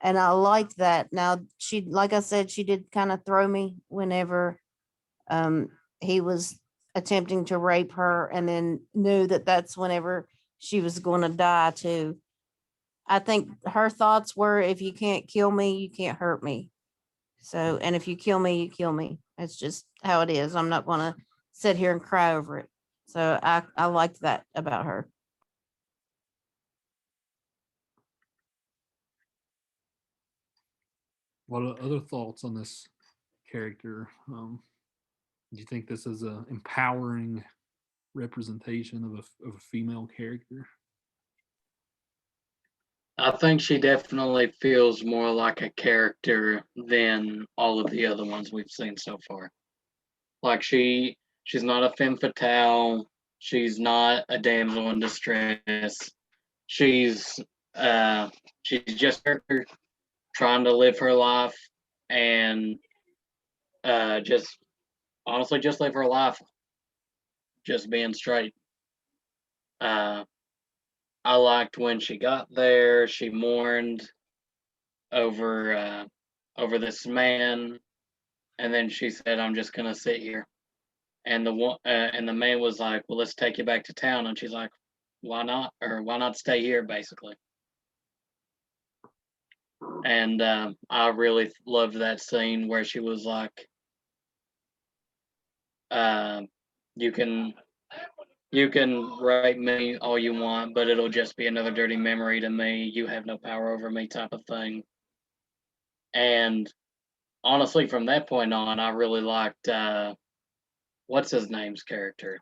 I like that. Now, she, like I said, she did kind of throw me whenever um, he was attempting to rape her, and then knew that that's whenever she was going to die too. I think her thoughts were, if you can't kill me, you can't hurt me. So, and if you kill me, you kill me. That's just how it is. I'm not going to sit here and cry over it. So I liked that about her. What are other thoughts on this character? Do you think this is a empowering representation of a female character? I think she definitely feels more like a character than all of the other ones we've seen so far. Like she's not a femme fatale. She's not a damsel in distress. She's uh she's just a character trying to live her life and just honestly just live her life, just being straight. Uh I liked when she got there, she mourned over over this man, and then she said, "I'm just gonna sit here." And the man was like, "Well, let's take you back to town." And she's like, "Why not? Or why not stay here?" Basically. And I really loved that scene where she was like, uh, "You can rape me all you want, but it'll just be another dirty memory to me. You have no power over me," type of thing. And honestly, from that point on, I really liked what's his name's character,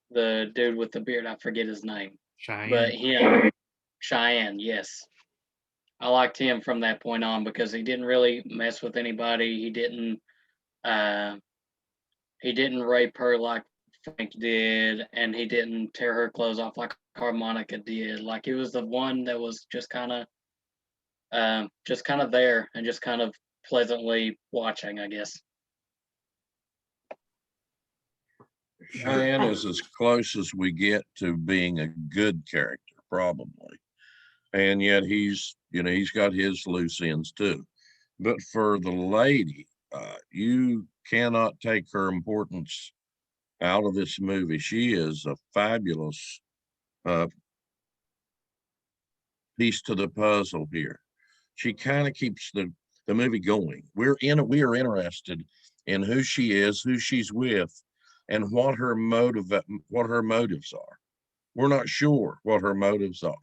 the dude with the beard. I forget his name, but Cheyenne. him, Cheyenne. Yes, I liked him from that point on because he didn't really mess with anybody. Uh, he didn't rape her like Frank did, and he didn't tear her clothes off like Harmonica did. Like he was the one that was just kind of there and just kind of pleasantly watching, I guess. Cheyenne is as close as we get to being a good character, probably. And yet he's got his loose ends too. But for the lady, you cannot take her importance out of this movie. She is a fabulous uh, piece to the puzzle here. She kind of keeps the movie going. We are interested in who she is, who she's with, and what her motives are. We're not sure what her motives are.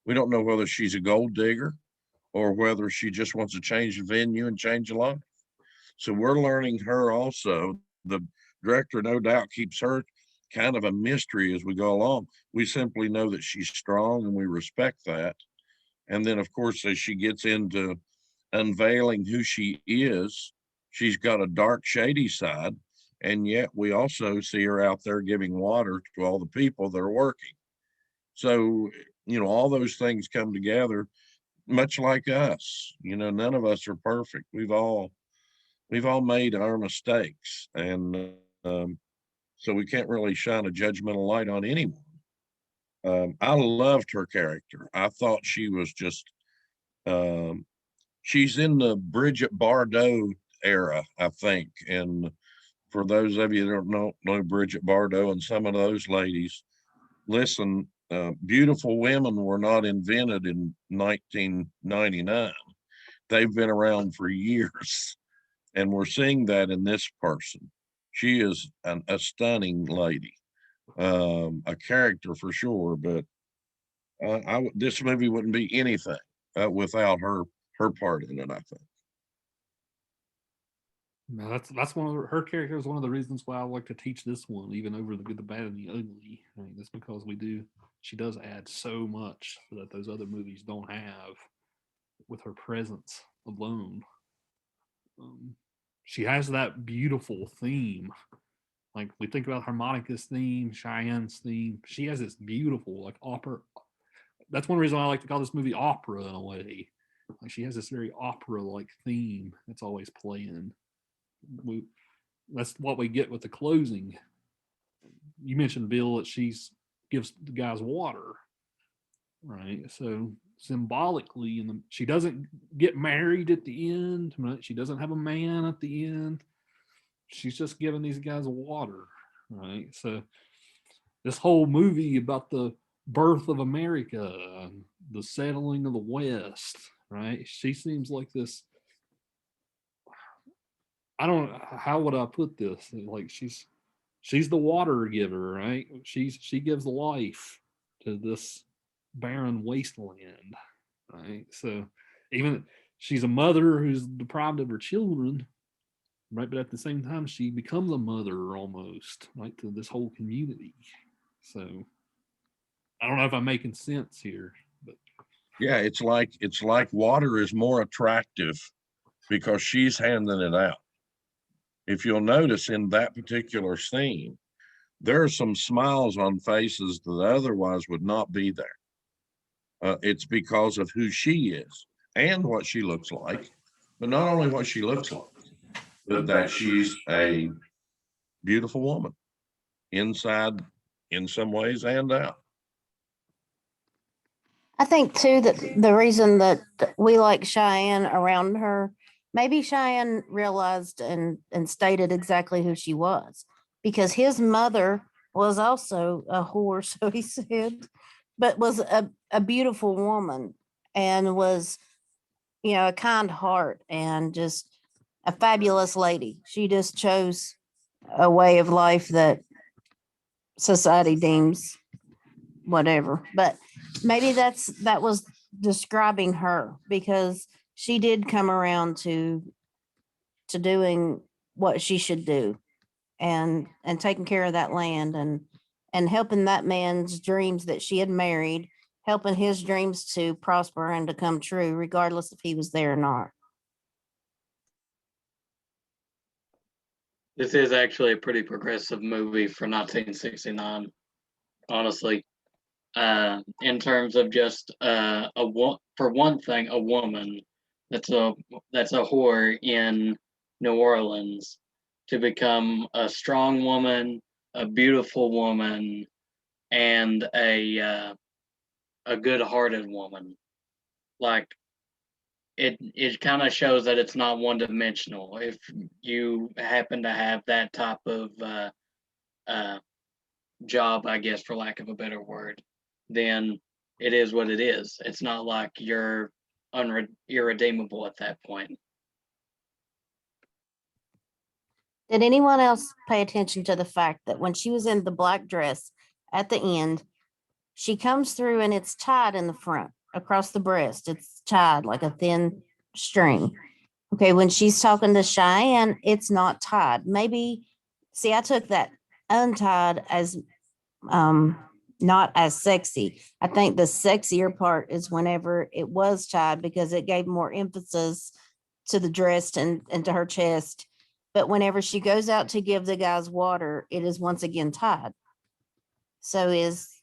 We don't know whether she's a gold digger or whether she just wants to change the venue and change the life. So we're learning her also. The director, no doubt, keeps her kind of a mystery as we go along. We simply know that she's strong and we respect that. And then, of course, as she gets into unveiling who she is, she's got a dark, shady side. And yet we also see her out there giving water to all the people that are working. So, all those things come together, much like us. None of us are perfect. We've all made our mistakes. And so we can't really shine a judgmental light on anyone. I loved her character. I thought she was just, um, she's in the Bridget Bardot era, I think. And for those of you that don't know Bridget Bardot and some of those ladies, listen, beautiful women were not invented in 1999. They've been around for years. And we're seeing that in this person. She is a stunning lady, a character for sure, but this movie wouldn't be anything without her part in it, I think. No, that's one of her character is one of the reasons why I like to teach this one, even over the good, the bad, and the ugly. I mean, that's because she does add so much that those other movies don't have with her presence alone. She has that beautiful theme. Like we think about Harmonica's theme, Cheyenne's theme. She has this beautiful like opera. That's one reason I like to call this movie opera in a way. Like she has this very opera-like theme that's always playing. That's what we get with the closing. You mentioned, Bill, that she's gives the guys water, right? So symbolically, she doesn't get married at the end, right? She doesn't have a man at the end. She's just giving these guys water, right? So this whole movie about the birth of America, the settling of the West, right? She seems like this. I don't know, how would I put this? Like she's the water giver, right? She gives life to this barren wasteland, right? So even she's a mother who's deprived of her children, right? But at the same time, she becomes a mother almost, right, to this whole community. So I don't know if I'm making sense here, but Yeah, it's like water is more attractive because she's handing it out. If you'll notice in that particular scene, there are some smiles on faces that otherwise would not be there. It's because of who she is and what she looks like, but not only what she looks like, but that she's a beautiful woman inside in some ways and out. I think too that the reason that we like Cheyenne around her, maybe Cheyenne realized and stated exactly who she was, because his mother was also a whore, so he said, but was a beautiful woman and was, a kind heart and just a fabulous lady. She just chose a way of life that society deems whatever. But maybe that was describing her, because she did come around to doing what she should do, and taking care of that land, and helping that man's dreams that she had married, helping his dreams to prosper and to come true, regardless if he was there or not. This is actually a pretty progressive movie for 1969, honestly. In terms of just for one thing, a woman that's a whore in New Orleans to become a strong woman, a beautiful woman, and a good-hearted woman. Like it kind of shows that it's not one-dimensional. If you happen to have that type of job, I guess, for lack of a better word, then it is what it is. It's not like you're irredeemable at that point. Did anyone else pay attention to the fact that when she was in the black dress at the end, she comes through and it's tied in the front across the breast? It's tied like a thin string. Okay, when she's talking to Cheyenne, it's not tied. Maybe, see, I took that untied as not as sexy. I think the sexier part is whenever it was tied, because it gave more emphasis to the dress and to her chest. But whenever she goes out to give the guys water, it is once again tied. So is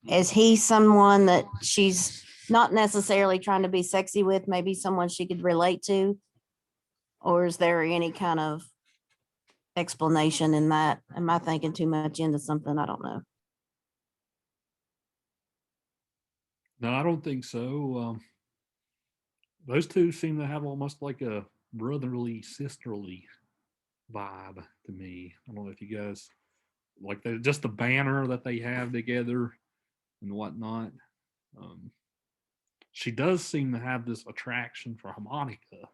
he someone that she's not necessarily trying to be sexy with, maybe someone she could relate to? Or is there any kind of explanation in that? Am I thinking too much into something? I don't know. no, I don't think so. Those two seem to have almost like a brotherly, sisterly vibe to me. I don't know if you guys like just the banner that they have together and whatnot. She does seem to have this attraction for Harmonica,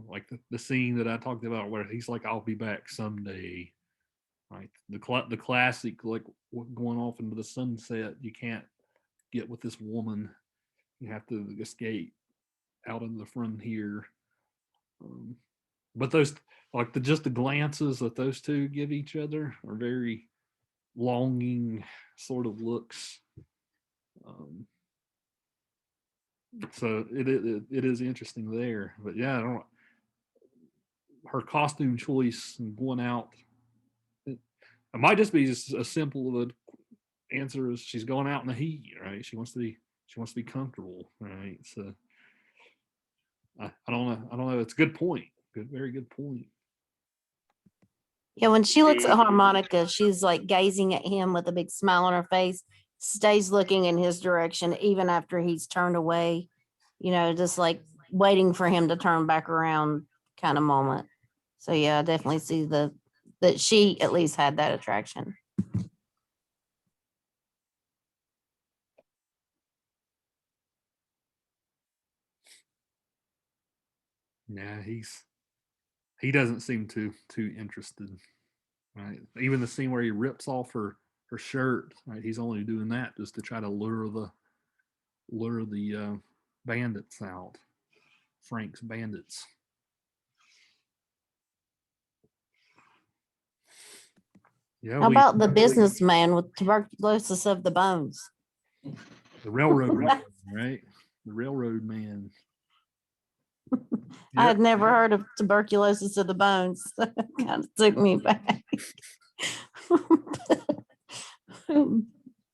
like the scene that I talked about where he's like, "I'll be back someday." Right, the classic, like going off into the sunset. You can't get with this woman. You have to escape out into the frontier. Um, but those, like just the glances that those two give each other are very longing sort of looks. Um, so it is interesting there. But yeah, I don't, her costume choice and going out. It might just be just as simple of an answer as she's going out in the heat, right? She wants to be comfortable, right? So I don't know. I don't know. It's a good point. Good, very good point. Yeah, when she looks at Harmonica, she's like gazing at him with a big smile on her face, stays looking in his direction even after he's turned away, just like waiting for him to turn back around kind of moment. So yeah, I definitely see that she at least had that attraction. Yeah, he doesn't seem too interested, right? Even the scene where he rips off her shirt, right? He's only doing that just to try to lure the bandits out, Frank's bandits. Yeah, How about the businessman with tuberculosis of the bones? The railroad man, right? The railroad man. I had never heard of tuberculosis of the bones. That kind of took me back.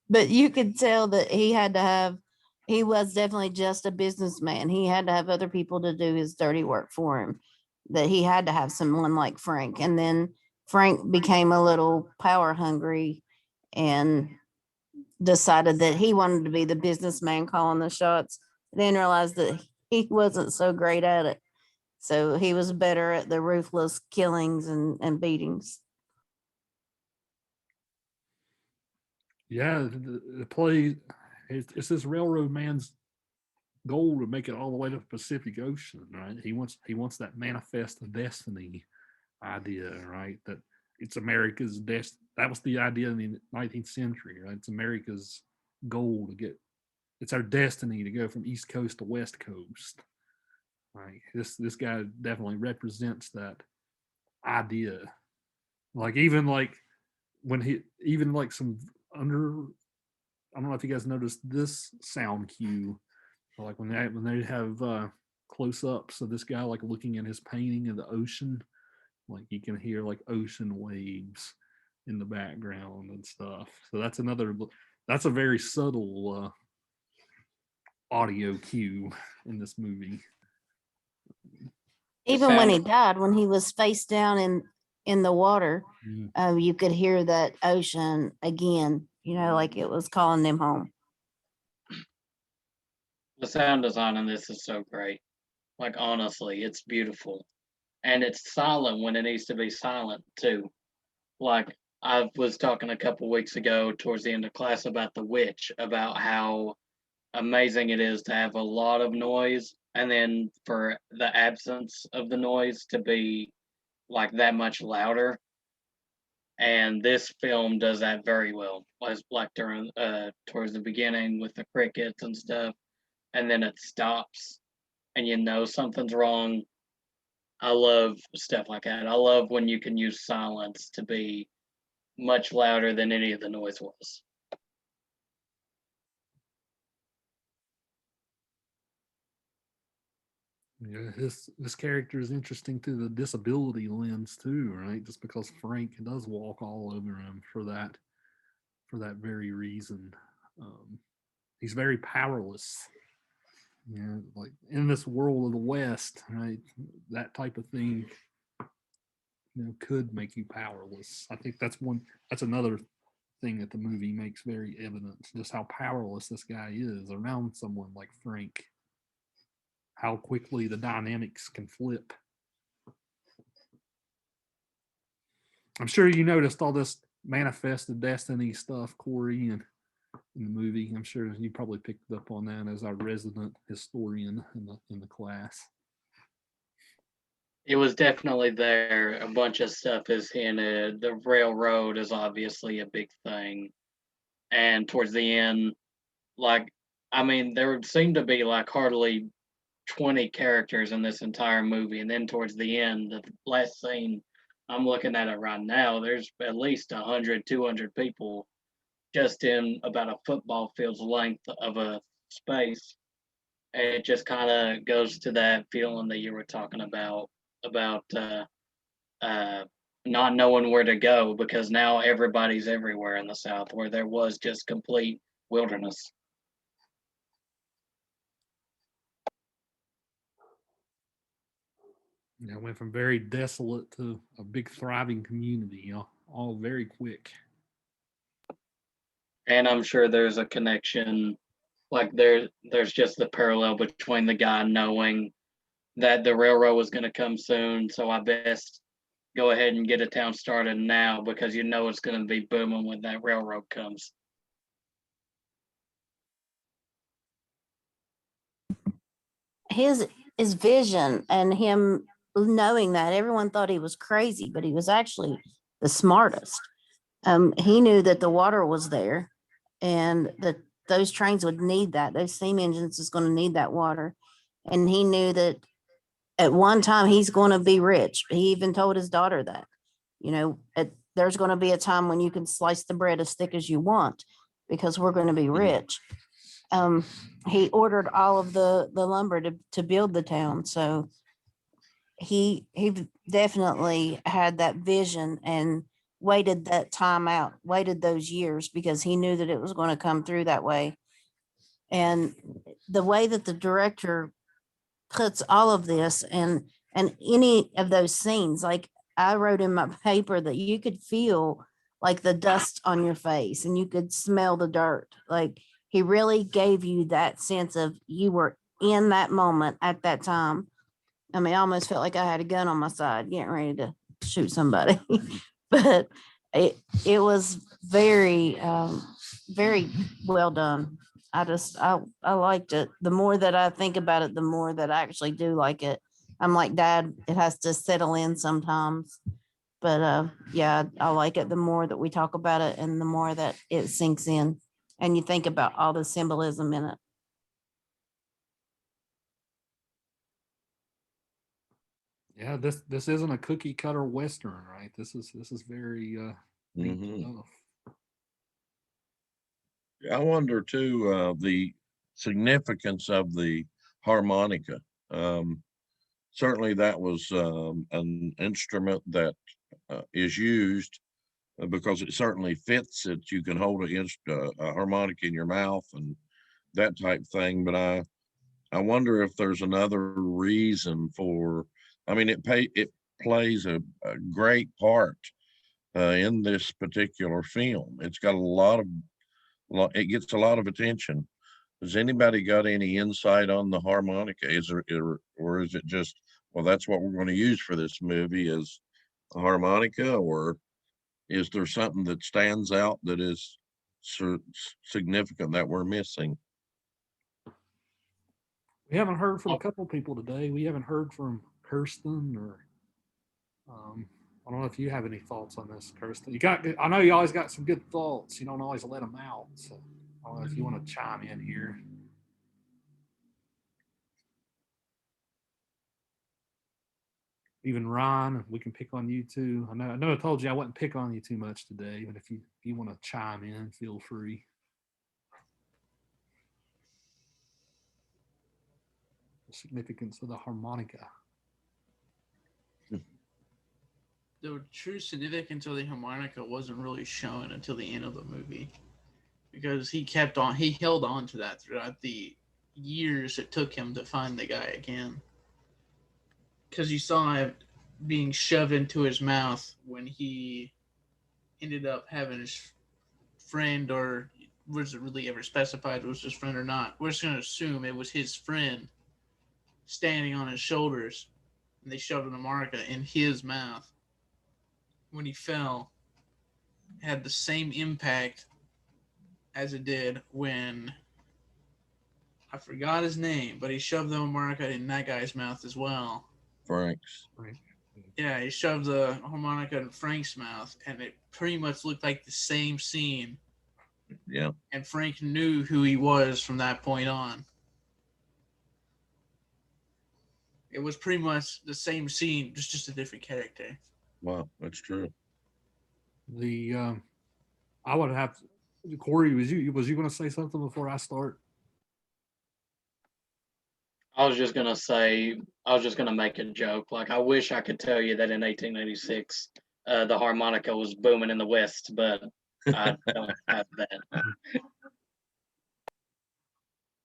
But you could tell that he was definitely just a businessman. He had to have other people to do his dirty work for him, that he had to have someone like Frank. And then Frank became a little power hungry and decided that he wanted to be the businessman calling the shots, then realized that he wasn't so great at it. So he was better at the ruthless killings and beatings. Yeah, the play, it's this railroad man's goal to make it all the way to the Pacific Ocean, right? He wants that manifest of destiny idea, right? That it's America's that was the idea in the 19th century, right? It's America's goal to get, it's our destiny to go from East Coast to West Coast. Right? This guy definitely represents that idea. Like when he even like some under, I don't know if you guys noticed this sound cue, like when they have close ups of this guy like looking at his painting of the ocean, like you can hear like ocean waves in the background and stuff. So that's a very subtle audio cue in this movie. Even when he died, when he was face down in the water, you could hear that ocean again, like it was calling them home. The sound design in this is so great. Like, honestly, it's beautiful. And it's silent when it needs to be silent, too. Like, I was talking a couple weeks ago towards the end of class about The Witch, about how amazing it is to have a lot of noise and then for the absence of the noise to be like that much louder. And this film does that very well. Like during towards the beginning with the crickets and stuff, and then it stops and you know something's wrong. I love stuff like that. I love when you can use silence to be much louder than any of the noise was. Yeah, this character is interesting through the disability lens too, right? Just because Frank does walk all over him for that very reason. He's very powerless. Like in this world of the West, right? That type of thing, could make you powerless. I think that's another thing that the movie makes very evident, just how powerless this guy is around someone like Frank. How quickly the dynamics can flip. I'm sure you noticed all this manifested destiny stuff, Corey, in the movie. I'm sure you probably picked up on that as our resident historian in the class. It was definitely there. A bunch of stuff is hinted. The railroad is obviously a big thing. And towards the end, like, I mean, there would seem to be like hardly 20 characters in this entire movie. And then towards the end, the last scene, I'm looking at it right now, there's at least 100, 200 people just in about a football field's length of a space. And it just kind of goes to that feeling that you were talking about uh, not knowing where to go because now everybody's everywhere in the South, where there was just complete wilderness. You know, went from very desolate to a big thriving community, you know, all very quick. And I'm sure there's a connection, like there's just the parallel between the guy knowing that the railroad was going to come soon, so I best go ahead and get a town started now because you know it's going to be booming when that railroad comes. His vision and him knowing that everyone thought he was crazy, but he was actually the smartest. He knew that the water was there and that those trains would need that. Those steam engines is going to need that water. And he knew that at one time he's going to be rich. He even told his daughter that, you know, there's going to be a time when you can slice the bread as thick as you want because we're going to be rich. He ordered all of the lumber to build the town. So he definitely had that vision and waited that time out, waited those years because he knew that it was going to come through that way. And the way that the director puts all of this and any of those scenes, like I wrote in my paper that you could feel like the dust on your face and you could smell the dirt. Like he really gave you that sense of you were in that moment at that time. I mean, I almost felt like I had a gun on my side, getting ready to shoot somebody. But it was very very well done. I liked it. The more that I think about it, the more that I actually do like it. I'm like, Dad, it has to settle in sometimes. But yeah, I like it the more that we talk about it and the more that it sinks in and you think about all the symbolism in it. Yeah, this isn't a cookie cutter western, right? This is very neat Mhm. stuff. I wonder too, the significance of the harmonica. Um, Certainly that was an instrument that is used because it certainly fits it. You can hold a harmonica in your mouth and that type thing. But I wonder if there's another reason for. I mean, it plays a great part in this particular film. It's got it gets a lot of attention. Has anybody got any insight on the harmonica? Or is it just, well, that's what we're going to use for this movie is a harmonica, or is there something that stands out that is significant that we're missing? We haven't heard from a couple people today. We haven't heard from Kirsten or um, I don't know if you have any thoughts on this, Kirsten. I know you always got some good thoughts. You don't always let them out. So I don't know if you want to chime in here. Even Ryan, we can pick on you too. I know I told you I wouldn't pick on you too much today, but if you want to chime in, feel free. The significance of the harmonica. The true significance of the harmonica wasn't really shown until the end of the movie because he held on to that throughout the years it took him to find the guy again. Because you saw it being shoved into his mouth when he ended up having his friend, or was it really ever specified was his friend or not? We're just going to assume it was his friend standing on his shoulders, and they shoved an harmonica in his mouth. When he fell, it had the same impact as it did when I forgot his name, but he shoved the harmonica in that guy's mouth as well. Frank's. Right. Yeah, he shoved the harmonica in Frank's mouth, and it pretty much looked like the same scene. Yeah. And Frank knew who he was from that point on. It was pretty much the same scene, just a different character. Wow, that's true. The I would have Corey. Was you going to say something before I start? I was just gonna make a joke. Like, I wish I could tell you that in 1886, the harmonica was booming in the West, but I don't have that.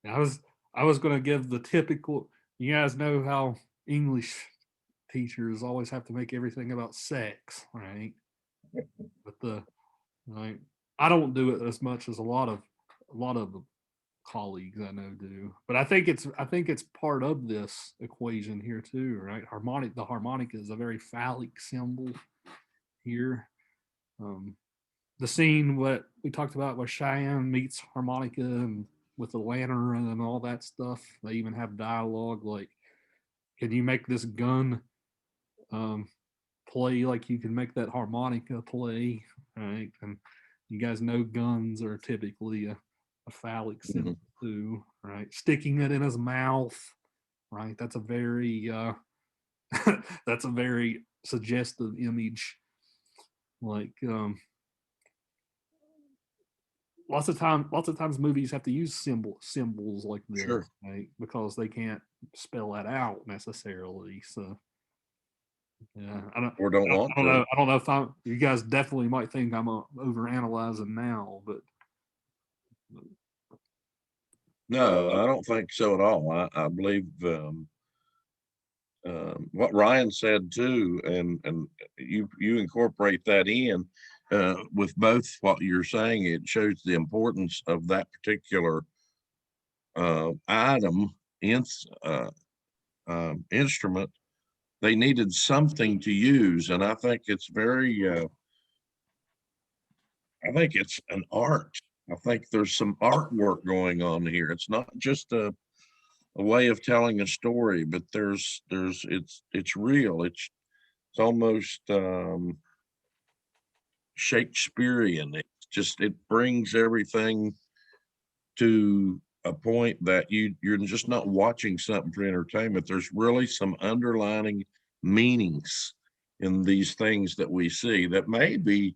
I was going to give the typical. You guys know how English teachers always have to make everything about sex, right? But right, I don't do it as much as a lot of the colleagues I know do. But I think it's part of this equation here too, right? The harmonica is a very phallic symbol here. The scene what we talked about where Cheyenne meets harmonica and with the lantern and all that stuff. They even have dialogue like, "Can you make this gun play like you can make that harmonica play?" Right? And you guys know guns are typically a phallic symbol too, right? Sticking it in his mouth, right? That's a very that's a very suggestive image. Like lots of times movies have to use symbols like this, Sure. right? Because they can't spell that out necessarily. So yeah, Or don't want I don't to. know. I don't know if you guys definitely might think I'm over analyzing now, but No, I don't think so at all. I believe what Ryan said too, and you incorporate that in with both what you're saying. It shows the importance of that particular item, instrument. They needed something to use, and I think it's very. I think it's an art. I think there's some artwork going on here. It's not just a way of telling a story, but it's real. It's almost Shakespearean. It brings everything to a point that you're just not watching something for entertainment. There's really some underlining meanings in these things that we see that maybe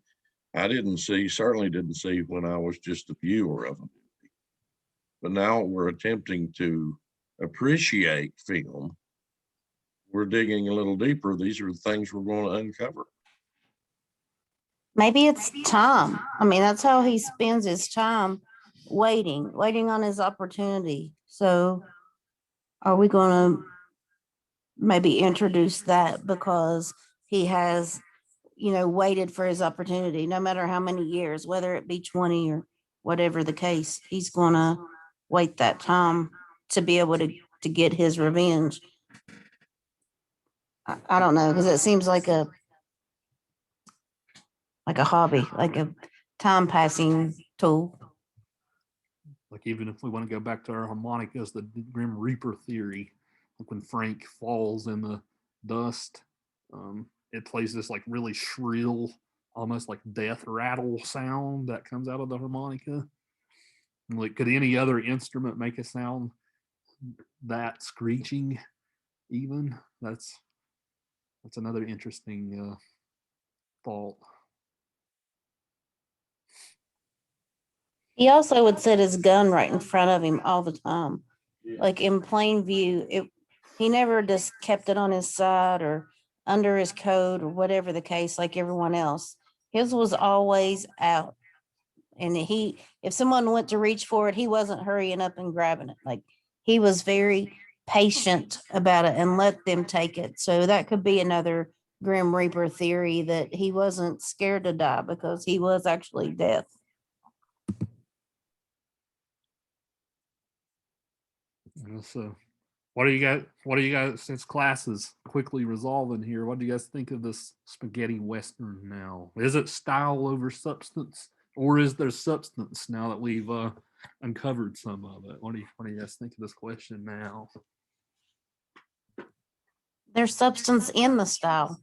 certainly didn't see when I was just a viewer of them. But now we're attempting to appreciate film. We're digging a little deeper. These are the things we're going to uncover. Maybe it's time. I mean, that's how he spends his time waiting on his opportunity. So are we going to maybe introduce that because he has, waited for his opportunity, no matter how many years, whether it be 20 or whatever the case, he's going to wait that time to be able to get his revenge. I don't know, because it seems like a hobby, like a time passing tool. like even if we want to go back to our harmonicas, the Grim Reaper theory, like when Frank falls in the dust, it plays this like really shrill, almost like death rattle sound that comes out of the harmonica. And like, could any other instrument make a sound that screeching? Even that's another interesting thought. He also would set his gun right in front of him all the time, like in plain view. He never just kept it on his side or under his coat or whatever the case, like everyone else. His was always out. And if someone went to reach for it, he wasn't hurrying up and grabbing it. Like, he was very patient about it and let them take it. So that could be another Grim Reaper theory, that he wasn't scared to die because he was actually death. So what do you guys, since class is quickly resolving here, what do you guys think of this spaghetti western now? Is it style over substance, or is there substance now that we've uncovered some of it? What do you guys think of this question now? There's substance in the style.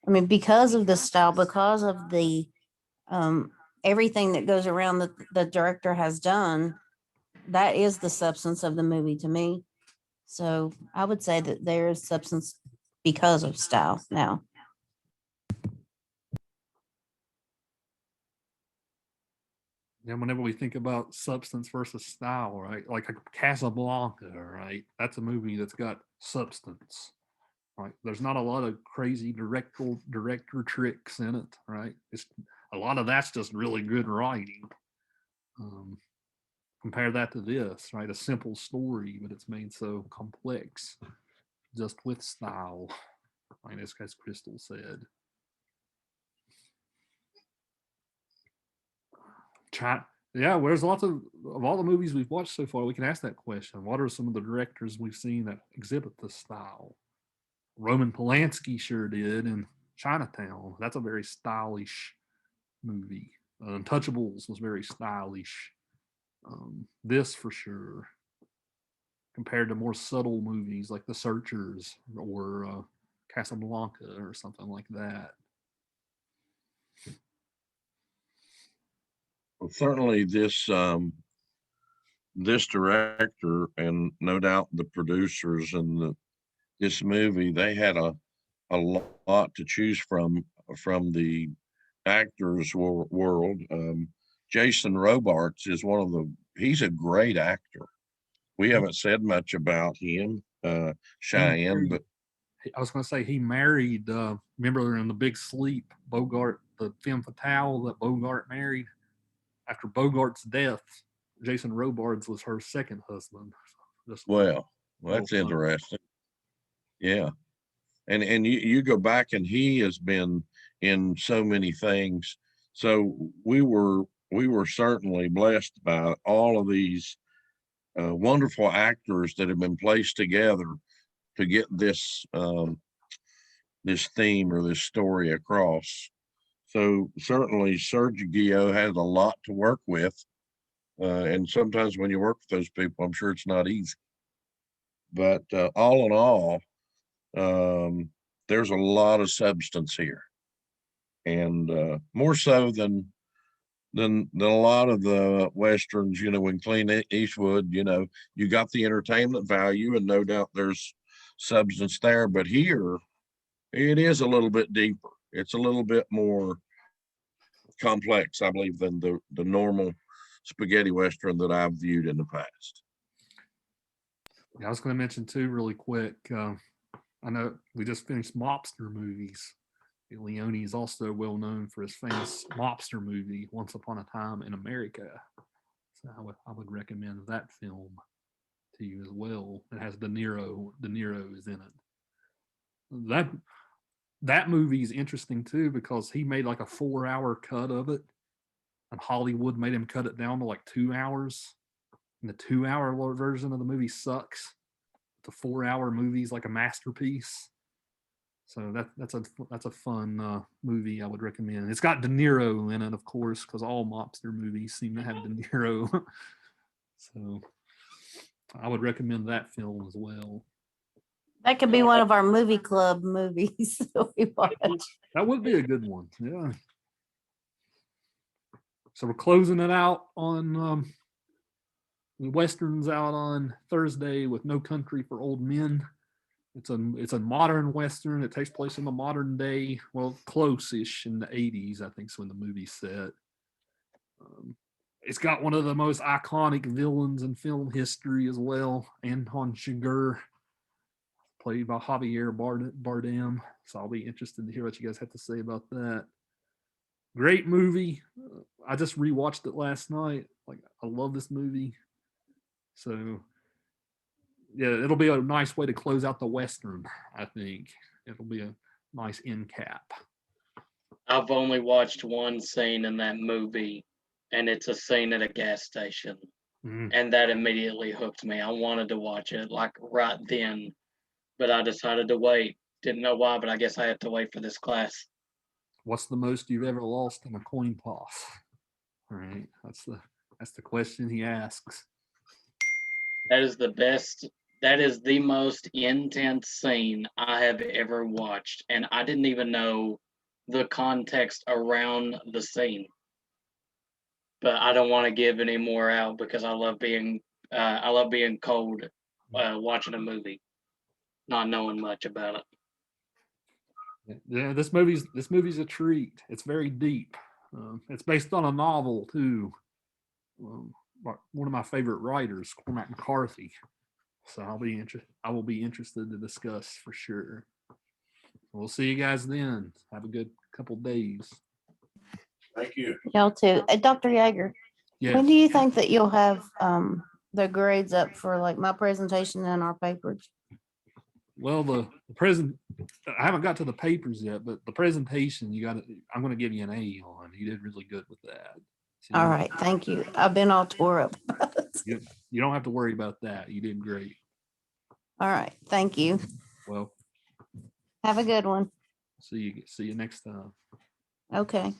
I mean, because of the style, because of the everything that goes around that the director has done, that is the substance of the movie to me. So I would say that there is substance because of style now. And whenever we think about substance versus style, right? Like a Casablanca, right? That's a movie that's got substance, right? There's not a lot of crazy director tricks in it, right? It's a lot of that's just really good writing. Compare that to this, right? A simple story, but it's made so complex, just with style, right? As Crystal said. Yeah, there's lots of all the movies we've watched so far. We can ask that question. What are some of the directors we've seen that exhibit this style? Roman Polanski sure did in Chinatown. That's a very stylish movie. Untouchables was very stylish. This for sure, compared to more subtle movies like The Searchers or Casablanca or something like that. Well, certainly this director and no doubt the producers and this movie, they had a lot to choose from the actors world. Jason Robards is he's a great actor. We haven't said much about him, Cheyenne, but I was going to say he married, remember in The Big Sleep, Bogart, the femme fatale that Bogart married. After Bogart's death, Jason Robards was her second husband. Well, that's interesting. Yeah. And you go back and he has been in so many things. So we were certainly blessed by all of these wonderful actors that have been placed together to get this this theme or this story across. So certainly Sergio has a lot to work with. And sometimes when you work with those people, I'm sure it's not easy. But all in all, there's a lot of substance here, and more so than a lot of the westerns. You know, when Clint Eastwood, you got the entertainment value, and no doubt there's substance there. But here, it is a little bit deeper. It's a little bit more complex, I believe, than the normal spaghetti western that I've viewed in the past. Yeah, I was going to mention too, really quick. I know we just finished mobster movies. Leone is also well known for his famous mobster movie, Once Upon a Time in America. So I would recommend that film to you as well. It has De Niro. De Niro is in it. That movie is interesting too because he made like a 4-hour cut of it, and Hollywood made him cut it down to like 2 hours. And the 2-hour version of the movie sucks. The 4-hour movie is like a masterpiece. So that's a fun movie I would recommend. It's got De Niro in it, of course, because all mobster movies seem to have De Niro. So I would recommend that film as well. That could be one of our movie club movies that we watch. That would be a good one. Yeah. So we're closing it out on the Westerns out on Thursday with No Country for Old Men. It's a modern Western. It takes place in the modern day, well, close-ish in the 80s, I think is when the movie's set. It's got one of the most iconic villains in film history as well, Anton Chigurh, played by Javier Bardem. So I'll be interested to hear what you guys have to say about that. Great movie. I just rewatched it last night. Like, I love this movie. So yeah, it'll be a nice way to close out the Western, I think. It'll be a nice end cap. I've only watched one scene in that movie, and it's a scene at a gas station. And that immediately hooked me. I wanted to watch it like right then, but I decided to wait. Didn't know why, but I guess I had to wait for this class. What's the most you've ever lost in a coin toss? All right, that's the question he asks. That is the best That is the most intense scene I have ever watched, and I didn't even know the context around the scene. But I don't want to give any more out because I love being cold watching a movie, not knowing much about it. Yeah, this movie's a treat. It's very deep. It's based on a novel too. One of my favorite writers, Cormac McCarthy. So I will be interested to discuss for sure. We'll see you guys then. Have a good couple days. Thank you. Y'all too. Dr. Yeager, Yeah. when do you think that you'll have the grades up for like my presentation and our papers? Well, the present, I haven't got to the papers yet, but the presentation I'm going to give you an A on. You did really good with that. So All right, thank you. I've been all tore up. You don't have to worry about that. You did great. All right, thank you. Well, Have a good one. see you next time. Okay.